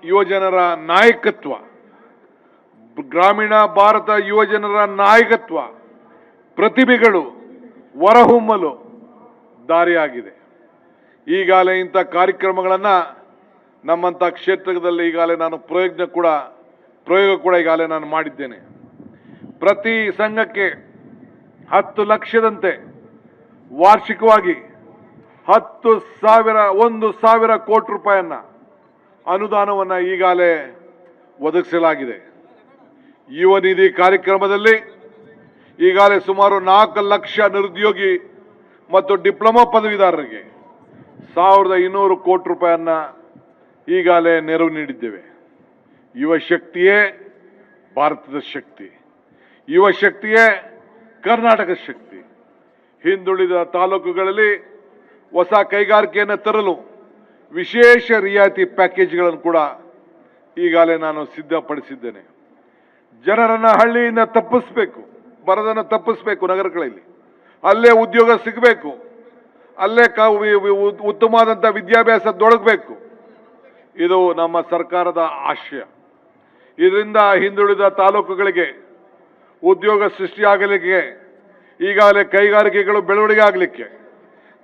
ಯುವಜನರ ನಾಯಕತ್ವ, ಗ್ರಾಮೀಣ ಭಾರತ ಯುವಜನರ ನಾಯಕತ್ವ, ಪ್ರತಿಭೆಗಳು ಹೊರಹೊಮ್ಮಲು ದಾರಿಯಾಗಿದೆ. ಈಗಾಗಲೇ ಇಂಥ ಕಾರ್ಯಕ್ರಮಗಳನ್ನು ನಮ್ಮಂಥ ಕ್ಷೇತ್ರದಲ್ಲಿ ಈಗಾಗಲೇ ನಾನು ಪ್ರಯೋಗ ಕೂಡ ಈಗಾಗಲೇ ನಾನು ಮಾಡಿದ್ದೇನೆ. ಪ್ರತಿ ಸಂಘಕ್ಕೆ 10 ಲಕ್ಷದಂತೆ ವಾರ್ಷಿಕವಾಗಿ 1,000 ಕೋಟಿ ರೂಪಾಯಿಯನ್ನ ಅನುದಾನವನ್ನು ಈಗಾಗಲೇ ಒದಗಿಸಲಾಗಿದೆ. ಯುವ ನಿಧಿ ಕಾರ್ಯಕ್ರಮದಲ್ಲಿ ಈಗಾಗಲೇ ಸುಮಾರು 4 ಲಕ್ಷ ನಿರುದ್ಯೋಗಿ ಮತ್ತು ಡಿಪ್ಲೊಮಾ ಪದವೀಧರರಿಗೆ 1,200 ಕೋಟಿ ರೂಪಾಯಿಯನ್ನ ಈಗಾಗಲೇ ನೆರವು ನೀಡಿದ್ದೇವೆ. ಯುವ ಶಕ್ತಿಯೇ ಭಾರತದ ಶಕ್ತಿ, ಯುವ ಶಕ್ತಿಯೇ ಕರ್ನಾಟಕದ ಶಕ್ತಿ. ಹಿಂದುಳಿದ ತಾಲೂಕುಗಳಲ್ಲಿ ಹೊಸ ಕೈಗಾರಿಕೆಯನ್ನು ತರಲು ವಿಶೇಷ ರಿಯಾಯಿತಿ ಪ್ಯಾಕೇಜ್ಗಳನ್ನು ಕೂಡ ಈಗಾಗಲೇ ನಾನು ಸಿದ್ಧಪಡಿಸಿದ್ದೇನೆ. ಜನರನ್ನು ಹಳ್ಳಿಯಿಂದ ತಪ್ಪಿಸಬೇಕು, ಬರದನ್ನು ತಪ್ಪಿಸಬೇಕು, ನಗರಗಳಲ್ಲಿ ಅಲ್ಲೇ ಉದ್ಯೋಗ ಸಿಗಬೇಕು, ಅಲ್ಲೇ ಉತ್ತಮವಾದಂಥ ವಿದ್ಯಾಭ್ಯಾಸದೊಳಗಬೇಕು. ಇದು ನಮ್ಮ ಸರ್ಕಾರದ ಆಶಯ. ಇದರಿಂದ ಹಿಂದುಳಿದ ತಾಲೂಕುಗಳಿಗೆ ಉದ್ಯೋಗ ಸೃಷ್ಟಿಯಾಗಲಿಕ್ಕೆ, ಈಗಾಗಲೇ ಕೈಗಾರಿಕೆಗಳು ಬೆಳವಣಿಗೆ ಆಗಲಿಕ್ಕೆ,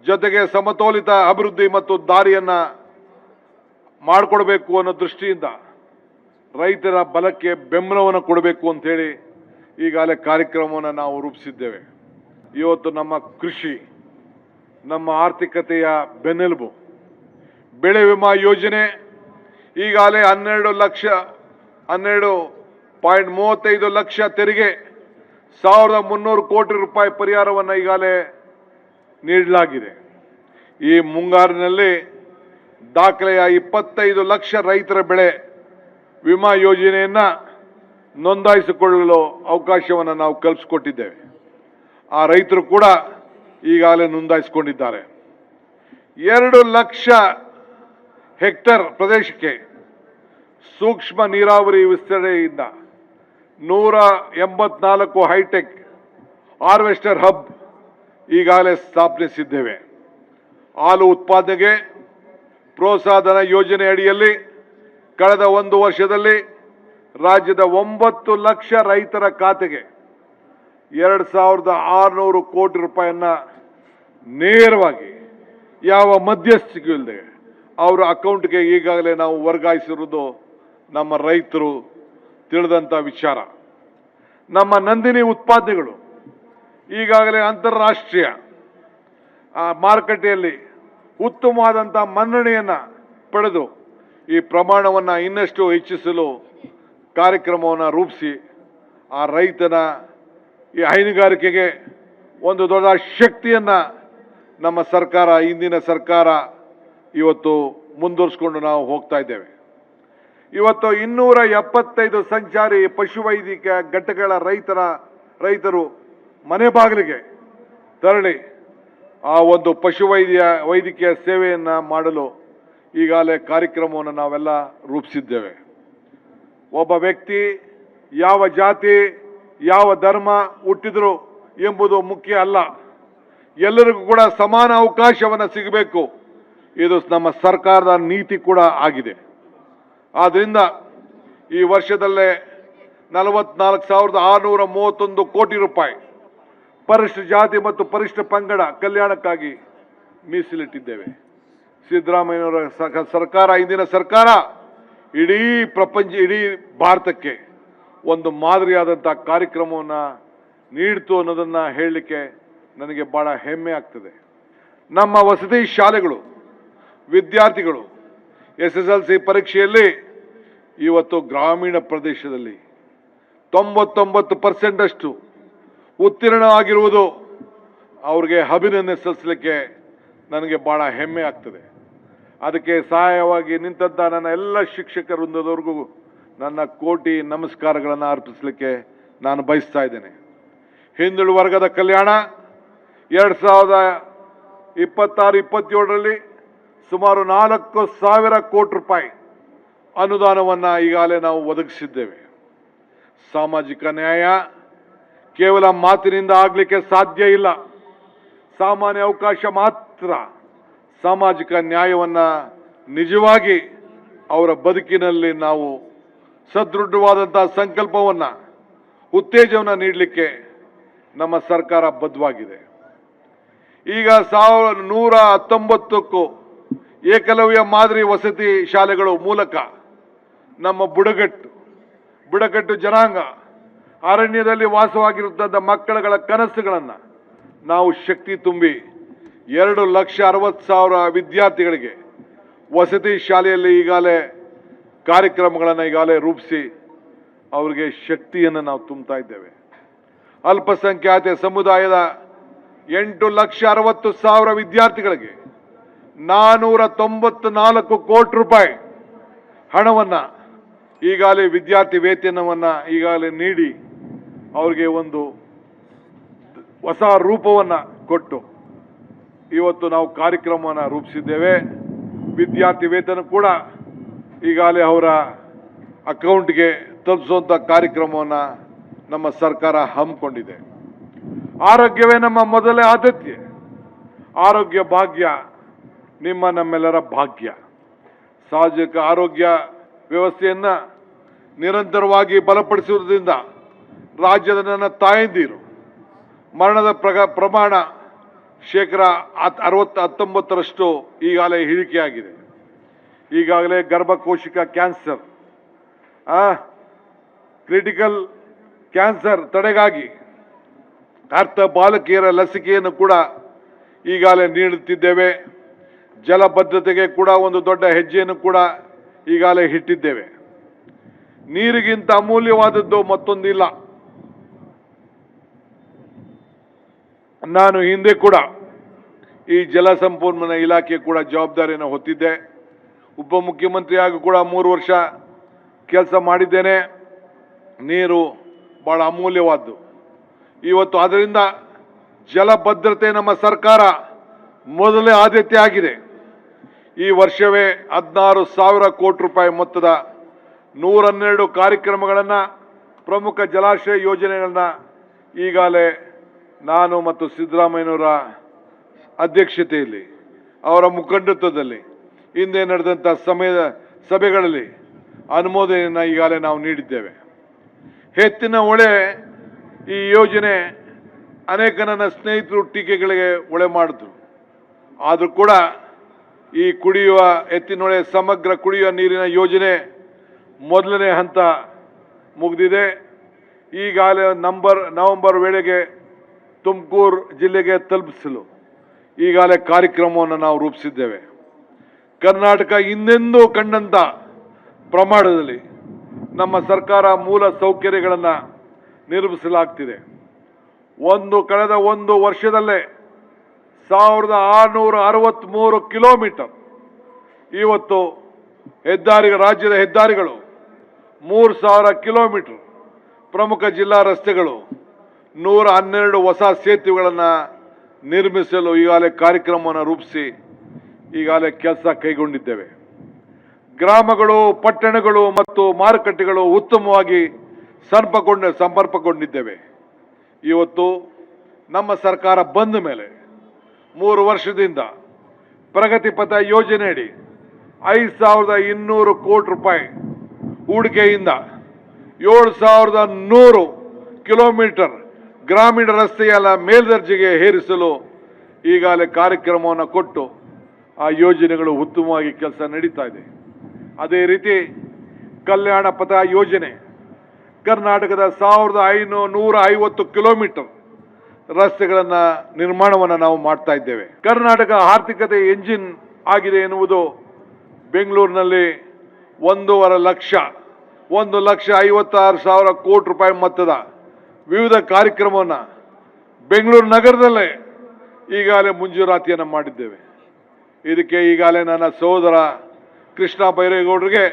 ಜೊತೆಗೆ ಸಮತೋಲಿತ ಅಭಿವೃದ್ಧಿ ಮತ್ತು ದಾರಿಯನ್ನ ಮಾಡಿಕೊಡ್ಬೇಕು ಅನ್ನೋ ದೃಷ್ಟಿಯಿಂದ ರೈತರ ಬಲಕ್ಕೆ ಬೆಂಬಲವನ್ನು ಕೊಡಬೇಕು ಅಂತ ಹೇಳಿ ಈಗಾಗಲೇ ಕಾರ್ಯಕ್ರಮವನ್ನು ನಾವು ರೂಪಿಸಿದ್ದೇವೆ. ಇವತ್ತು ನಮ್ಮ ಕೃಷಿ ನಮ್ಮ ಆರ್ಥಿಕತೆಯ ಬೆನ್ನೆಲುಬು. ಬೆಳೆ ವಿಮಾ ಯೋಜನೆ ಈಗಾಗಲೇ 12.35 ಲಕ್ಷ ತೆರಿಗೆ, 1,300 ಕೋಟಿ ರೂಪಾಯಿ ಪರಿಹಾರವನ್ನು ಈಗಾಗಲೇ ನೀಡಲಾಗಿದೆ. ಈ ಮುಂಗಾರಿನಲ್ಲಿ ದಾಖಲೆಯ 25 ಲಕ್ಷ ರೈತರ ಬೆಳೆ ವಿಮಾ ಯೋಜನೆಯನ್ನ ನೋಂದಾಯಿಸಿಕೊಳ್ಳಲು ಅವಕಾಶವನ್ನು ನಾವು ಕಲ್ಪಿಸಿಕೊಟ್ಟಿದ್ದೇವೆ. ಆ ರೈತರು ಕೂಡ ಈಗಾಗಲೇ ನೋಂದಾಯಿಸಿಕೊಂಡಿದ್ದಾರೆ. 2 ಲಕ್ಷ ಹೆಕ್ಟರ್ ಪ್ರದೇಶಕ್ಕೆ ಸೂಕ್ಷ್ಮ ನೀರಾವರಿ ವಿಸ್ತರಣೆಯಿಂದ 184 ಹೈಟೆಕ್ ಹಾರ್ವೆಸ್ಟರ್ ಹಬ್ ಈಗಾಗಲೇ ಸ್ಥಾಪಿಸಿದ್ದೇವೆ. ಹಾಲು ಉತ್ಪಾದನೆಗೆ ಪ್ರೋತ್ಸಾಹಧನ ಯೋಜನೆ ಅಡಿಯಲ್ಲಿ ಕಳೆದ 1 ವರ್ಷದಲ್ಲಿ ರಾಜ್ಯದ 9 ಲಕ್ಷ ರೈತರ ಖಾತೆಗೆ 2,600 ಕೋಟಿ ರೂಪಾಯಿಯನ್ನ ನೇರವಾಗಿ ಯಾವ ಮಧ್ಯಸ್ಥಿಕೆ ಇಲ್ಲದೆ ಅವರ ಅಕೌಂಟ್ಗೆ ಈಗಾಗಲೇ ನಾವು ವರ್ಗಾಯಿಸಿರುವುದು ನಮ್ಮ ರೈತರು ತಿಳಿದಂಥ ವಿಚಾರ. ನಮ್ಮ ನಂದಿನಿ ಉತ್ಪಾದನೆಗಳು ಈಗಾಗಲೇ ಅಂತಾರಾಷ್ಟ್ರೀಯ ಮಾರುಕಟ್ಟೆಯಲ್ಲಿ ಉತ್ತಮವಾದಂಥ ಮನ್ನಣೆಯನ್ನು ಪಡೆದು ಈ ಪ್ರಮಾಣವನ್ನು ಇನ್ನಷ್ಟು ಹೆಚ್ಚಿಸಲು ಕಾರ್ಯಕ್ರಮವನ್ನು ರೂಪಿಸಿ ಆ ರೈತನ ಈ ಹೈನುಗಾರಿಕೆಗೆ ಒಂದು ದೊಡ್ಡ ಶಕ್ತಿಯನ್ನು ನಮ್ಮ ಸರ್ಕಾರ, ಇಂದಿನ ಸರ್ಕಾರ ಇವತ್ತು ಮುಂದುವರಿಸಿಕೊಂಡು ನಾವು ಹೋಗ್ತಾ ಇದ್ದೇವೆ. ಇವತ್ತು 275 ಸಂಚಾರಿ ಪಶುವೈದ್ಯಕೀಯ ಘಟಕಗಳ ರೈತರು ಮನೆ ಬಾಗಿಲಿಗೆ ತೆರಳಿ ಆ ಒಂದು ವೈದ್ಯಕೀಯ ಸೇವೆಯನ್ನು ಮಾಡಲು ಈಗಾಗಲೇ ಕಾರ್ಯಕ್ರಮವನ್ನು ನಾವೆಲ್ಲ ರೂಪಿಸಿದ್ದೇವೆ. ಒಬ್ಬ ವ್ಯಕ್ತಿ ಯಾವ ಜಾತಿ ಯಾವ ಧರ್ಮ ಹುಟ್ಟಿದ್ರು ಎಂಬುದು ಮುಖ್ಯ ಅಲ್ಲ, ಎಲ್ಲರಿಗೂ ಕೂಡ ಸಮಾನ ಅವಕಾಶವನ್ನು ಸಿಗಬೇಕು. ಇದು ನಮ್ಮ ಸರ್ಕಾರದ ನೀತಿ ಕೂಡ ಆಗಿದೆ. ಆದ್ದರಿಂದ ಈ ವರ್ಷದಲ್ಲೇ 44,631 ಕೋಟಿ ರೂಪಾಯಿ ಪರಿಶಿಷ್ಟ ಜಾತಿ ಮತ್ತು ಪರಿಶಿಷ್ಟ ಪಂಗಡ ಕಲ್ಯಾಣಕ್ಕಾಗಿ ಮೀಸಲಿಟ್ಟಿದ್ದೇವೆ. ಸಿದ್ದರಾಮಯ್ಯನವರ ಸರ್ಕಾರ, ಇಂದಿನ ಸರ್ಕಾರ ಇಡೀ ಭಾರತಕ್ಕೆ ಒಂದು ಮಾದರಿಯಾದಂಥ ಕಾರ್ಯಕ್ರಮವನ್ನು ನೀಡಿತು ಅನ್ನೋದನ್ನು ಹೇಳಲಿಕ್ಕೆ ನನಗೆ ಬಹಳ ಹೆಮ್ಮೆ ಆಗ್ತದೆ. ನಮ್ಮ ವಸತಿ ಶಾಲೆಗಳು ವಿದ್ಯಾರ್ಥಿಗಳು SSLC ಪರೀಕ್ಷೆಯಲ್ಲಿ ಇವತ್ತು ಗ್ರಾಮೀಣ ಪ್ರದೇಶದಲ್ಲಿ 99% ಅಷ್ಟು ಉತ್ತೀರ್ಣ ಆಗಿರುವುದು ಅವ್ರಿಗೆ ಅಭಿನಂದನೆ ಸಲ್ಲಿಸಲಿಕ್ಕೆ ನನಗೆ ಬಹಳ ಹೆಮ್ಮೆ ಆಗ್ತದೆ. ಅದಕ್ಕೆ ಸಹಾಯವಾಗಿ ನಿಂತಂಥ ನನ್ನ ಎಲ್ಲ ಶಿಕ್ಷಕ ವೃಂದದವರೆಗೂ ನನ್ನ ಕೋಟಿ ನಮಸ್ಕಾರಗಳನ್ನು ಅರ್ಪಿಸಲಿಕ್ಕೆ ನಾನು ಬಯಸ್ತಾ ಇದ್ದೇನೆ. ಹಿಂದುಳಿದ ವರ್ಗದ ಕಲ್ಯಾಣ 2026-27ರಲ್ಲಿ ಸುಮಾರು 4,000 ಕೋಟಿ ರೂಪಾಯಿ ಅನುದಾನವನ್ನು ಈಗಾಗಲೇ ನಾವು ಒದಗಿಸಿದ್ದೇವೆ. ಸಾಮಾಜಿಕ ನ್ಯಾಯ ಕೇವಲ ಮಾತಿನಿಂದ ಆಗಲಿಕ್ಕೆ ಸಾಧ್ಯ ಇಲ್ಲ. ಸಾಮಾನ್ಯ ಅವಕಾಶ ಮಾತ್ರ ಸಾಮಾಜಿಕ ನ್ಯಾಯವನ್ನು ನಿಜವಾಗಿ ಅವರ ಬದುಕಿನಲ್ಲಿ ನಾವು ಸದೃಢವಾದಂಥ ಸಂಕಲ್ಪವನ್ನು ಉತ್ತೇಜವನ್ನು ನೀಡಲಿಕ್ಕೆ ನಮ್ಮ ಸರ್ಕಾರ ಬದ್ಧವಾಗಿದೆ. ಈಗ 119ಕ್ಕೂ ಏಕಲವ್ಯ ಮಾದರಿ ವಸತಿ ಶಾಲೆಗಳು ಮೂಲಕ ನಮ್ಮ ಬುಡಕಟ್ಟು ಜನಾಂಗ ಅರಣ್ಯದಲ್ಲಿ ವಾಸವಾಗಿರುತ್ತಂಥ ಮಕ್ಕಳುಗಳ ಕನಸುಗಳನ್ನು ನಾವು ಶಕ್ತಿ ತುಂಬಿ 2,60,000 ವಿದ್ಯಾರ್ಥಿಗಳಿಗೆ ವಸತಿ ಶಾಲೆಯಲ್ಲಿ ಈಗಾಗಲೇ ಕಾರ್ಯಕ್ರಮಗಳನ್ನು ಈಗಾಗಲೇ ರೂಪಿಸಿ ಅವರಿಗೆ ಶಕ್ತಿಯನ್ನು ನಾವು ತುಂಬುತ್ತಾ ಇದ್ದೇವೆ. ಅಲ್ಪಸಂಖ್ಯಾತ ಸಮುದಾಯದ 8,60,000 ವಿದ್ಯಾರ್ಥಿಗಳಿಗೆ 494 ಕೋಟಿ ರೂಪಾಯಿ ಹಣವನ್ನು ಈಗಾಗಲೇ ವಿದ್ಯಾರ್ಥಿ ವೇತನವನ್ನು ಈಗಾಗಲೇ ನೀಡಿ ಅವರಿಗೆ ಒಂದು ಹೊಸ ರೂಪವನ್ನು ಕೊಟ್ಟು ಇವತ್ತು ನಾವು ಕಾರ್ಯಕ್ರಮವನ್ನು ರೂಪಿಸಿದ್ದೇವೆ. ವಿದ್ಯಾರ್ಥಿ ವೇತನ ಕೂಡ ಈಗಾಗಲೇ ಅವರ ಅಕೌಂಟ್ಗೆ ತಲುಪಿಸುವಂಥ ಕಾರ್ಯಕ್ರಮವನ್ನು ನಮ್ಮ ಸರ್ಕಾರ ಹಮ್ಮಿಕೊಂಡಿದೆ. ಆರೋಗ್ಯವೇ ನಮ್ಮ ಮೊದಲೇ ಆದ್ಯತೆ. ಆರೋಗ್ಯ ಭಾಗ್ಯ ನಮ್ಮೆಲ್ಲರ ಭಾಗ್ಯ. ಸಾರ್ವಜನಿಕ ಆರೋಗ್ಯ ವ್ಯವಸ್ಥೆಯನ್ನು ನಿರಂತರವಾಗಿ ಬಲಪಡಿಸುವುದರಿಂದ ರಾಜ್ಯದ ನನ್ನ ತಾಯಂದಿರು ಮರಣದ ಪ್ರಮಾಣ 19% ಈಗಾಗಲೇ ಇಳಿಕೆಯಾಗಿದೆ. ಈಗಾಗಲೇ ಗರ್ಭಕೋಶಿಕ ಕ್ಯಾನ್ಸರ್, ಕ್ರಿಟಿಕಲ್ ಕ್ಯಾನ್ಸರ್ ತಡೆಗಾಗಿ ಅರ್ಧ ಬಾಲಕಿಯರ ಲಸಿಕೆಯನ್ನು ಕೂಡ ಈಗಾಗಲೇ ನೀಡುತ್ತಿದ್ದೇವೆ. ಜಲಭದ್ರತೆಗೆ ಕೂಡ ಒಂದು ದೊಡ್ಡ ಹೆಜ್ಜೆಯನ್ನು ಕೂಡ ಈಗಾಗಲೇ ಇಟ್ಟಿದ್ದೇವೆ. ನೀರಿಗಿಂತ ಅಮೂಲ್ಯವಾದದ್ದು ಮತ್ತೊಂದಿಲ್ಲ. ನಾನು ಹಿಂದೆ ಕೂಡ ಈ ಜಲಸಂಪನ್ಮೂಲ ಇಲಾಖೆ ಕೂಡ ಜವಾಬ್ದಾರಿಯನ್ನು ಹೊತ್ತಿದ್ದೆ. ಉಪಮುಖ್ಯಮಂತ್ರಿಯಾಗಿ ಕೂಡ 3 ವರ್ಷ ಕೆಲಸ ಮಾಡಿದ್ದೇನೆ. ನೀರು ಬಹಳ ಅಮೂಲ್ಯವಾದ್ದು. ಇವತ್ತು ಅದರಿಂದ ಜಲಭದ್ರತೆ ನಮ್ಮ ಸರ್ಕಾರ ಮೊದಲೇ ಆದ್ಯತೆ ಆಗಿದೆ. ಈ ವರ್ಷವೇ 16,000 ಕೋಟಿ ರೂಪಾಯಿ ಮೊತ್ತದ 112 ಕಾರ್ಯಕ್ರಮಗಳನ್ನು, ಪ್ರಮುಖ ಜಲಾಶಯ ಯೋಜನೆಗಳನ್ನ ಈಗಾಗಲೇ ನಾನು ಮತ್ತು ಸಿದ್ದರಾಮಯ್ಯನವರ ಅಧ್ಯಕ್ಷತೆಯಲ್ಲಿ, ಅವರ ಮುಖಂಡತ್ವದಲ್ಲಿ ಹಿಂದೆ ನಡೆದಂಥ ಸಭೆಗಳಲ್ಲಿ ಅನುಮೋದನೆಯನ್ನು ಈಗಾಗಲೇ ನಾವು ನೀಡಿದ್ದೇವೆ. ಎತ್ತಿನ ಹೊಳೆ ಈ ಯೋಜನೆ ಅನೇಕ ನನ್ನ ಸ್ನೇಹಿತರು ಟೀಕೆಗಳಿಗೆ ಒಳೆ ಮಾಡಿದ್ರು. ಆದರೂ ಕೂಡ ಈ ಎತ್ತಿನೊಳೆ ಸಮಗ್ರ ಕುಡಿಯುವ ನೀರಿನ ಯೋಜನೆ ಮೊದಲನೇ ಹಂತ ಮುಗಿದಿದೆ. ಈಗಾಗಲೇ ನವೆಂಬರ್ ವೇಳೆಗೆ ತುಮಕೂರು ಜಿಲ್ಲೆಗೆ ತಲುಪಿಸಲು ಈಗಾಗಲೇ ಕಾರ್ಯಕ್ರಮವನ್ನು ನಾವು ರೂಪಿಸಿದ್ದೇವೆ. ಕರ್ನಾಟಕ ಹಿಂದೆಂದೂ ಕಂಡಂಥ ಪ್ರಮಾಣದಲ್ಲಿ ನಮ್ಮ ಸರ್ಕಾರ ಮೂಲ ಸೌಕರ್ಯಗಳನ್ನು ನಿರ್ಮಿಸಲಾಗ್ತಿದೆ. ಕಳೆದ ಒಂದು ವರ್ಷದಲ್ಲೇ 1,663 ಕಿಲೋಮೀಟರ್ ಇವತ್ತು ರಾಜ್ಯದ ಹೆದ್ದಾರಿಗಳು, 3,000 ಕಿಲೋಮೀಟರ್ ಪ್ರಮುಖ ಜಿಲ್ಲಾ ರಸ್ತೆಗಳು, 112 ಹೊಸ ಸೇತುವೆಗಳನ್ನು ನಿರ್ಮಿಸಲು ಈಗಾಗಲೇ ಕಾರ್ಯಕ್ರಮವನ್ನು ರೂಪಿಸಿ ಈಗಾಗಲೇ ಕೆಲಸ ಕೈಗೊಂಡಿದ್ದೇವೆ. ಗ್ರಾಮಗಳು, ಪಟ್ಟಣಗಳು ಮತ್ತು ಮಾರುಕಟ್ಟೆಗಳು ಉತ್ತಮವಾಗಿ ಸಂಪರ್ಕಗೊಂಡಿದ್ದೇವೆ. ಇವತ್ತು ನಮ್ಮ ಸರ್ಕಾರ ಬಂದ ಮೇಲೆ 3 ವರ್ಷದಿಂದ ಪ್ರಗತಿ ಪಥ ಯೋಜನೆಯಡಿ 5,200 ಕೋಟಿ ರೂಪಾಯಿ ಹೂಡಿಕೆಯಿಂದ 7,100 ಕಿಲೋಮೀಟರ್ ಗ್ರಾಮೀಣ ರಸ್ತೆಯ ಮೇಲ್ದರ್ಜೆಗೆ ಏರಿಸಲು ಈಗಾಗಲೇ ಕಾರ್ಯಕ್ರಮವನ್ನು ಕೊಟ್ಟು ಆ ಯೋಜನೆಗಳು ಉತ್ತಮವಾಗಿ ಕೆಲಸ ನಡೀತಾ ಇದೆ. ಅದೇ ರೀತಿ ಕಲ್ಯಾಣ ಪಥ ಯೋಜನೆ ಕರ್ನಾಟಕದ 1,550 ಕಿಲೋಮೀಟರ್ ರಸ್ತೆಗಳನ್ನು ನಿರ್ಮಾಣವನ್ನು ನಾವು ಮಾಡ್ತಾ ಇದ್ದೇವೆ. ಕರ್ನಾಟಕ ಆರ್ಥಿಕತೆ ಎಂಜಿನ್ ಆಗಿದೆ ಎನ್ನುವುದು ಬೆಂಗಳೂರಿನಲ್ಲಿ 1,56,000 ಕೋಟಿ ರೂಪಾಯಿ ಮೊತ್ತದ ವಿವಿಧ ಕಾರ್ಯಕ್ರಮವನ್ನು ಬೆಂಗಳೂರು ನಗರದಲ್ಲೇ ಈಗಾಗಲೇ ಮಂಜೂರಾತಿಯನ್ನು ಮಾಡಿದ್ದೇವೆ. ಇದಕ್ಕೆ ಈಗಾಗಲೇ ನನ್ನ ಸಹೋದರ ಕೃಷ್ಣ ಬೈರೇಗೌಡರಿಗೆ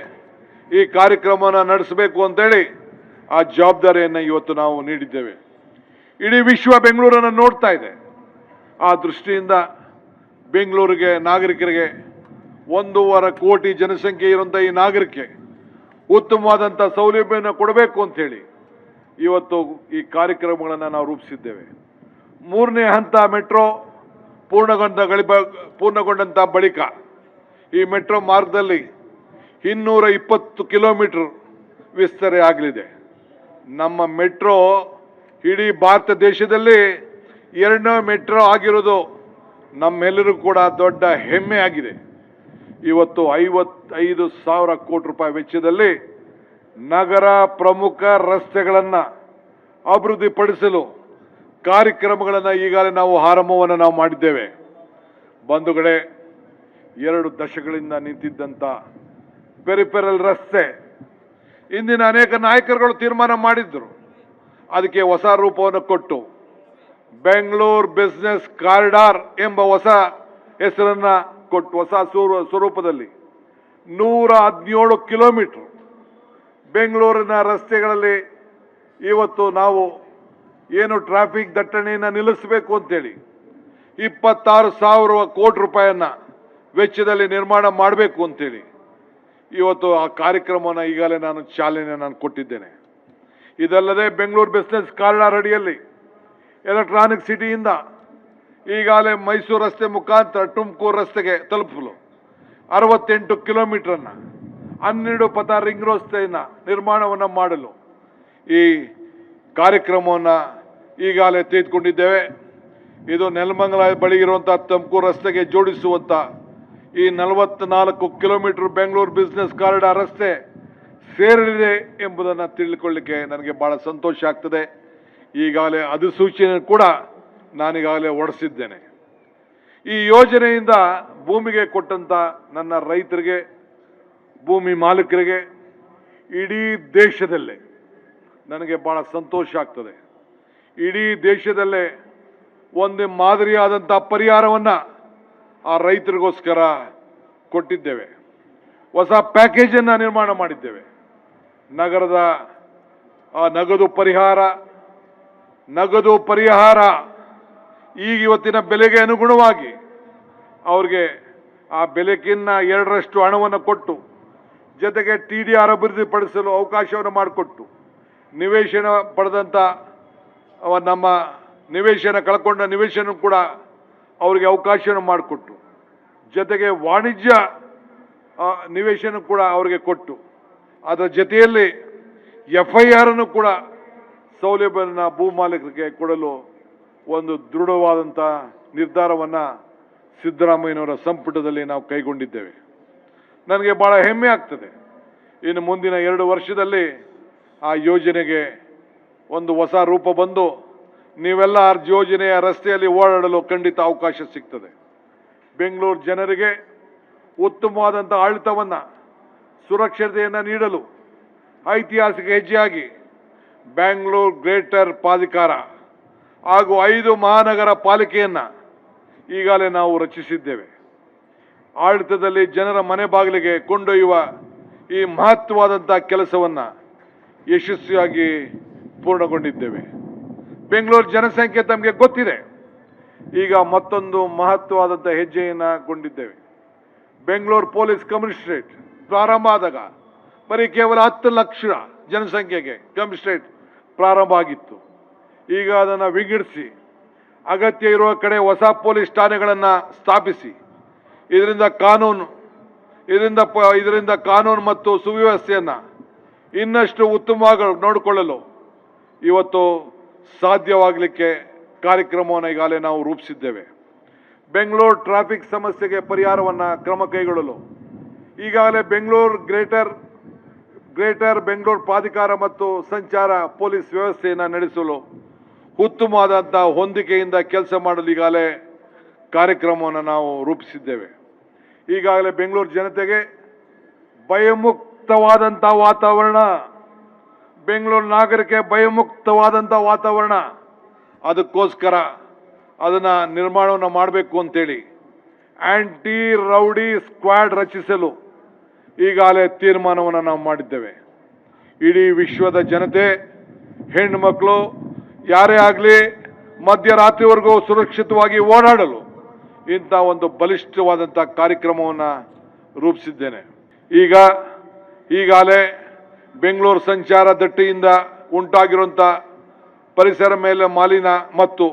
ಈ ಕಾರ್ಯಕ್ರಮವನ್ನು ನಡೆಸಬೇಕು ಅಂತೇಳಿ ಆ ಜವಾಬ್ದಾರಿಯನ್ನು ಇವತ್ತು ನಾವು ನೀಡಿದ್ದೇವೆ. ಇಡೀ ವಿಶ್ವ ಬೆಂಗಳೂರನ್ನು ನೋಡ್ತಾ ಇದೆ. ಆ ದೃಷ್ಟಿಯಿಂದ ಬೆಂಗಳೂರಿಗೆ ನಾಗರಿಕರಿಗೆ 1.5 ಕೋಟಿ ಜನಸಂಖ್ಯೆ ಇರುವಂಥ ಈ ನಾಗರಿಕೆ ಉತ್ತಮವಾದಂಥ ಸೌಲಭ್ಯವನ್ನು ಕೊಡಬೇಕು ಅಂಥೇಳಿ ಇವತ್ತು ಈ ಕಾರ್ಯಕ್ರಮಗಳನ್ನು ನಾವು ರೂಪಿಸಿದ್ದೇವೆ. 3ನೇ ಹಂತ ಮೆಟ್ರೋ ಪೂರ್ಣಗೊಂಡಂಥ ಬಳಿಕ ಈ ಮೆಟ್ರೋ ಮಾರ್ಗದಲ್ಲಿ 220 ಕಿಲೋಮೀಟರ್ ವಿಸ್ತರಣೆ ಆಗಲಿದೆ. ನಮ್ಮ ಮೆಟ್ರೋ ಇಡೀ ಭಾರತ ದೇಶದಲ್ಲಿ 2ನೇ ಮೆಟ್ರೋ ಆಗಿರೋದು ನಮ್ಮೆಲ್ಲರೂ ಕೂಡ ದೊಡ್ಡ ಹೆಮ್ಮೆ ಆಗಿದೆ. ಇವತ್ತು 55,000 ಕೋಟಿ ರೂಪಾಯಿ ವೆಚ್ಚದಲ್ಲಿ ನಗರ ಪ್ರಮುಖ ರಸ್ತೆಗಳನ್ನು ಅಭಿವೃದ್ಧಿಪಡಿಸಲು ಕಾರ್ಯಕ್ರಮಗಳನ್ನು ಈಗಾಗಲೇ ನಾವು ಆರಂಭವನ್ನು ನಾವು ಮಾಡಿದ್ದೇವೆ. ಬಂಧುಗಳೇ, 2 ದಶಕಗಳಿಂದ ನಿಂತಿದ್ದಂಥ ಪೆರಿಫೆರಲ್ ರಸ್ತೆ ಇಂದಿನ ಅನೇಕ ನಾಯಕರುಗಳು ತೀರ್ಮಾನ ಮಾಡಿದ್ರು. ಅದಕ್ಕೆ ಹೊಸ ರೂಪವನ್ನು ಕೊಟ್ಟು ಬೆಂಗಳೂರು ಬಿಸ್ನೆಸ್ ಕಾರಿಡಾರ್ ಎಂಬ ಹೊಸ ಹೆಸರನ್ನು ಕೊಟ್ಟು ಹೊಸ ಸ್ವರೂಪದಲ್ಲಿ 117 ಕಿಲೋಮೀಟರ್ ಬೆಂಗಳೂರಿನ ರಸ್ತೆಗಳಲ್ಲಿ ಇವತ್ತು ನಾವು ಏನು ಟ್ರಾಫಿಕ್ ದಟ್ಟಣೆಯನ್ನು ನಿಲ್ಲಿಸಬೇಕು ಅಂತೇಳಿ 26,000 ಕೋಟಿ ರೂಪಾಯಿಯನ್ನು ವೆಚ್ಚದಲ್ಲಿ ನಿರ್ಮಾಣ ಮಾಡಬೇಕು ಅಂತೇಳಿ ಇವತ್ತು ಆ ಕಾರ್ಯಕ್ರಮವನ್ನು ಈಗಾಗಲೇ ನಾನು ಚಾಲನೆ ಕೊಟ್ಟಿದ್ದೇನೆ. ಇದಲ್ಲದೆ ಬೆಂಗಳೂರು ಬಿಸ್ನೆಸ್ ಕಾರಿಡಾರ್ ಅಡಿಯಲ್ಲಿ ಎಲೆಕ್ಟ್ರಾನಿಕ್ ಸಿಟಿಯಿಂದ ಈಗಾಗಲೇ ಮೈಸೂರು ರಸ್ತೆ ಮುಖಾಂತರ ತುಮಕೂರು ರಸ್ತೆಗೆ ತಲುಪಲು 68 ಕಿಲೋಮೀಟರನ್ನು 12 ಪಥ ರಿಂಗ್ ರಸ್ತೆಯನ್ನು ನಿರ್ಮಾಣವನ್ನು ಮಾಡಲು ಈ ಕಾರ್ಯಕ್ರಮವನ್ನು ಈಗಾಗಲೇ ತೆಗೆದುಕೊಂಡಿದ್ದೇವೆ. ಇದು ನೆಲಮಂಗಲ ಬಳಿ ಇರುವಂಥ ತುಮಕೂರು ರಸ್ತೆಗೆ ಜೋಡಿಸುವಂಥ ಈ 44 ಕಿಲೋಮೀಟರ್ ಬೆಂಗಳೂರು ಬಿಸ್ನೆಸ್ ಕಾರಿಡಾರ್ ರಸ್ತೆ ಸೇರಲಿದೆ ಎಂಬುದನ್ನು ತಿಳಿದುಕೊಳ್ಳಿಕ್ಕೆ ನನಗೆ ಬಹಳ ಸಂತೋಷ ಆಗ್ತದೆ. ಈಗಾಗಲೇ ಅಧಿಸೂಚನೆ ಕೂಡ ನಾನೀಗಾಗಲೇ ಹೊರಡಿಸಿದ್ದೇನೆ. ಈ ಯೋಜನೆಯಿಂದ ಭೂಮಿಗೆ ಕೊಟ್ಟಂಥ ನನ್ನ ರೈತರಿಗೆ, ಭೂಮಿ ಮಾಲೀಕರಿಗೆ ಇಡೀ ದೇಶದಲ್ಲೇ ನನಗೆ ಬಹಳ ಸಂತೋಷ ಆಗ್ತದೆ. ಇಡೀ ದೇಶದಲ್ಲೇ ಒಂದು ಮಾದರಿಯಾದಂಥ ಪರಿಹಾರವನ್ನು ಆ ರೈತರಿಗೋಸ್ಕರ ಕೊಟ್ಟಿದ್ದೇವೆ. ಹೊಸ ಪ್ಯಾಕೇಜನ್ನು ನಿರ್ಮಾಣ ಮಾಡಿದ್ದೇವೆ. ನಗರದ ನಗದು ಪರಿಹಾರ ಈಗ ಇವತ್ತಿನ ಬೆಲೆಗೆ ಅನುಗುಣವಾಗಿ ಅವ್ರಿಗೆ ಆ ಬೆಲೆಗಿನ್ನ 2ರಷ್ಟು ಹಣವನ್ನು ಕೊಟ್ಟು, ಜೊತೆಗೆ TDR ಅಭಿವೃದ್ಧಿಪಡಿಸಲು ಅವಕಾಶವನ್ನು ಮಾಡಿಕೊಟ್ಟು, ನಿವೇಶನ ಪಡೆದಂಥ ನಮ್ಮ ನಿವೇಶನ ಕಳ್ಕೊಂಡ ನಿವೇಶನ ಕೂಡ ಅವರಿಗೆ ಅವಕಾಶವನ್ನು ಮಾಡಿಕೊಟ್ಟು, ಜೊತೆಗೆ ವಾಣಿಜ್ಯ ನಿವೇಶನ ಕೂಡ ಅವರಿಗೆ ಕೊಟ್ಟು, ಅದರ ಜೊತೆಯಲ್ಲಿ FIR ಅನ್ನು ಕೂಡ ಸೌಲಭ್ಯವನ್ನು ಭೂ ಮಾಲೀಕರಿಗೆ ಕೊಡಲು ಒಂದು ದೃಢವಾದಂಥ ನಿರ್ಧಾರವನ್ನು ಸಿದ್ದರಾಮಯ್ಯನವರ ಸಂಪುಟದಲ್ಲಿ ನಾವು ಕೈಗೊಂಡಿದ್ದೇವೆ. ನನಗೆ ಬಹಳ ಹೆಮ್ಮೆ ಆಗ್ತದೆ. ಇನ್ನು ಮುಂದಿನ 2 ವರ್ಷದಲ್ಲಿ ಆ ಯೋಜನೆಗೆ ಒಂದು ಹೊಸ ರೂಪ ಬಂದು ನೀವೆಲ್ಲ ಆ ಯೋಜನೆಯ ರಸ್ತೆಯಲ್ಲಿ ಓಡಾಡಲು ಖಂಡಿತ ಅವಕಾಶ ಸಿಗ್ತದೆ. ಬೆಂಗಳೂರು ಜನರಿಗೆ ಉತ್ತಮವಾದಂಥ ಆಡಳಿತವನ್ನು, ಸುರಕ್ಷತೆಯನ್ನು ನೀಡಲು ಐತಿಹಾಸಿಕ ಹೆಜ್ಜೆಯಾಗಿ ಬೆಂಗಳೂರು ಗ್ರೇಟರ್ ಪ್ರಾಧಿಕಾರ ಹಾಗೂ 5 ಮಹಾನಗರ ಪಾಲಿಕೆಯನ್ನು ಈಗಾಗಲೇ ನಾವು ರಚಿಸಿದ್ದೇವೆ. ಆಡಳಿತದಲ್ಲಿ ಜನರ ಮನೆ ಬಾಗಿಲಿಗೆ ಕೊಂಡೊಯ್ಯುವ ಈ ಮಹತ್ವವಾದಂಥ ಕೆಲಸವನ್ನು ಯಶಸ್ವಿಯಾಗಿ ಪೂರ್ಣಗೊಂಡಿದ್ದೇವೆ. ಬೆಂಗಳೂರು ಜನಸಂಖ್ಯೆ ತಮಗೆ ಗೊತ್ತಿದೆ. ಈಗ ಮತ್ತೊಂದು ಮಹತ್ವವಾದಂಥ ಹೆಜ್ಜೆಯನ್ನು ಕೊಂಡಿದ್ದೇವೆ. ಬೆಂಗಳೂರು ಪೊಲೀಸ್ ಕಮಿಷನರೇಟ್ ಪ್ರಾರಂಭ ಆದಾಗ ಬರೀ ಕೇವಲ 10 ಲಕ್ಷ ಜನಸಂಖ್ಯೆಗೆ ಕಮಿಷನರೇಟ್ ಪ್ರಾರಂಭ ಆಗಿತ್ತು. ಈಗ ಅದನ್ನು ವಿಂಗಡಿಸಿ ಅಗತ್ಯ ಇರುವ ಕಡೆ ಹೊಸ ಪೊಲೀಸ್ ಠಾಣೆಗಳನ್ನು ಸ್ಥಾಪಿಸಿ ಇದರಿಂದ ಕಾನೂನು ಮತ್ತು ಸುವ್ಯವಸ್ಥೆಯನ್ನು ಇನ್ನಷ್ಟು ಉತ್ತಮವಾಗಿ ನೋಡಿಕೊಳ್ಳಲು ಇವತ್ತು ಸಾಧ್ಯವಾಗಲಿಕ್ಕೆ ಕಾರ್ಯಕ್ರಮವನ್ನು ಈಗಾಗಲೇ ನಾವು ರೂಪಿಸಿದ್ದೇವೆ. ಬೆಂಗಳೂರು ಟ್ರಾಫಿಕ್ ಸಮಸ್ಯೆಗೆ ಪರಿಹಾರವನ್ನು ಕ್ರಮ ಕೈಗೊಳ್ಳಲು ಈಗಾಗಲೇ ಬೆಂಗಳೂರು ಗ್ರೇಟರ್ ಬೆಂಗಳೂರು ಪ್ರಾಧಿಕಾರ ಮತ್ತು ಸಂಚಾರ ಪೊಲೀಸ್ ವ್ಯವಸ್ಥೆಯನ್ನು ನಡೆಸಲು ಉತ್ತಮವಾದಂಥ ಹೊಂದಿಕೆಯಿಂದ ಕೆಲಸ ಮಾಡಲು ಈಗಾಗಲೇ ಕಾರ್ಯಕ್ರಮವನ್ನು ನಾವು ರೂಪಿಸಿದ್ದೇವೆ. ಈಗಾಗಲೇ ಬೆಂಗಳೂರು ಜನತೆಗೆ ಭಯಮುಕ್ತವಾದಂಥ ವಾತಾವರಣ, ಬೆಂಗಳೂರು ನಾಗರಿಕೆ ಭಯಮುಕ್ತವಾದಂಥ ವಾತಾವರಣ, ಅದಕ್ಕೋಸ್ಕರ ಅದನ್ನು ನಿರ್ಮಾಣವನ್ನು ಮಾಡಬೇಕು ಅಂತೇಳಿ ಆಂಟಿ ರೌಡಿ ಸ್ಕ್ವಾಡ್ ರಚಿಸಲು ಈಗಾಗಲೇ ತೀರ್ಮಾನವನ್ನು ನಾವು ಮಾಡಿದ್ದೇವೆ. ಇಡೀ ವಿಶ್ವದ ಜನತೆ, ಹೆಣ್ಣು ಮಕ್ಕಳು ಯಾರೇ ಆಗಲಿ ಮಧ್ಯರಾತ್ರಿವರೆಗೂ ಸುರಕ್ಷಿತವಾಗಿ ಓಡಾಡಲು ಇಂಥ ಒಂದು ಬಲಿಷ್ಠವಾದಂಥ ಕಾರ್ಯಕ್ರಮವನ್ನು ರೂಪಿಸಿದ್ದೇನೆ. ಈಗಾಗಲೇ ಬೆಂಗಳೂರು ಸಂಚಾರ ದಟ್ಟಿಯಿಂದ ಉಂಟಾಗಿರುವಂಥ ಪರಿಸರ ಮೇಲೆ ಮಾಲಿನ್ಯ ಮತ್ತು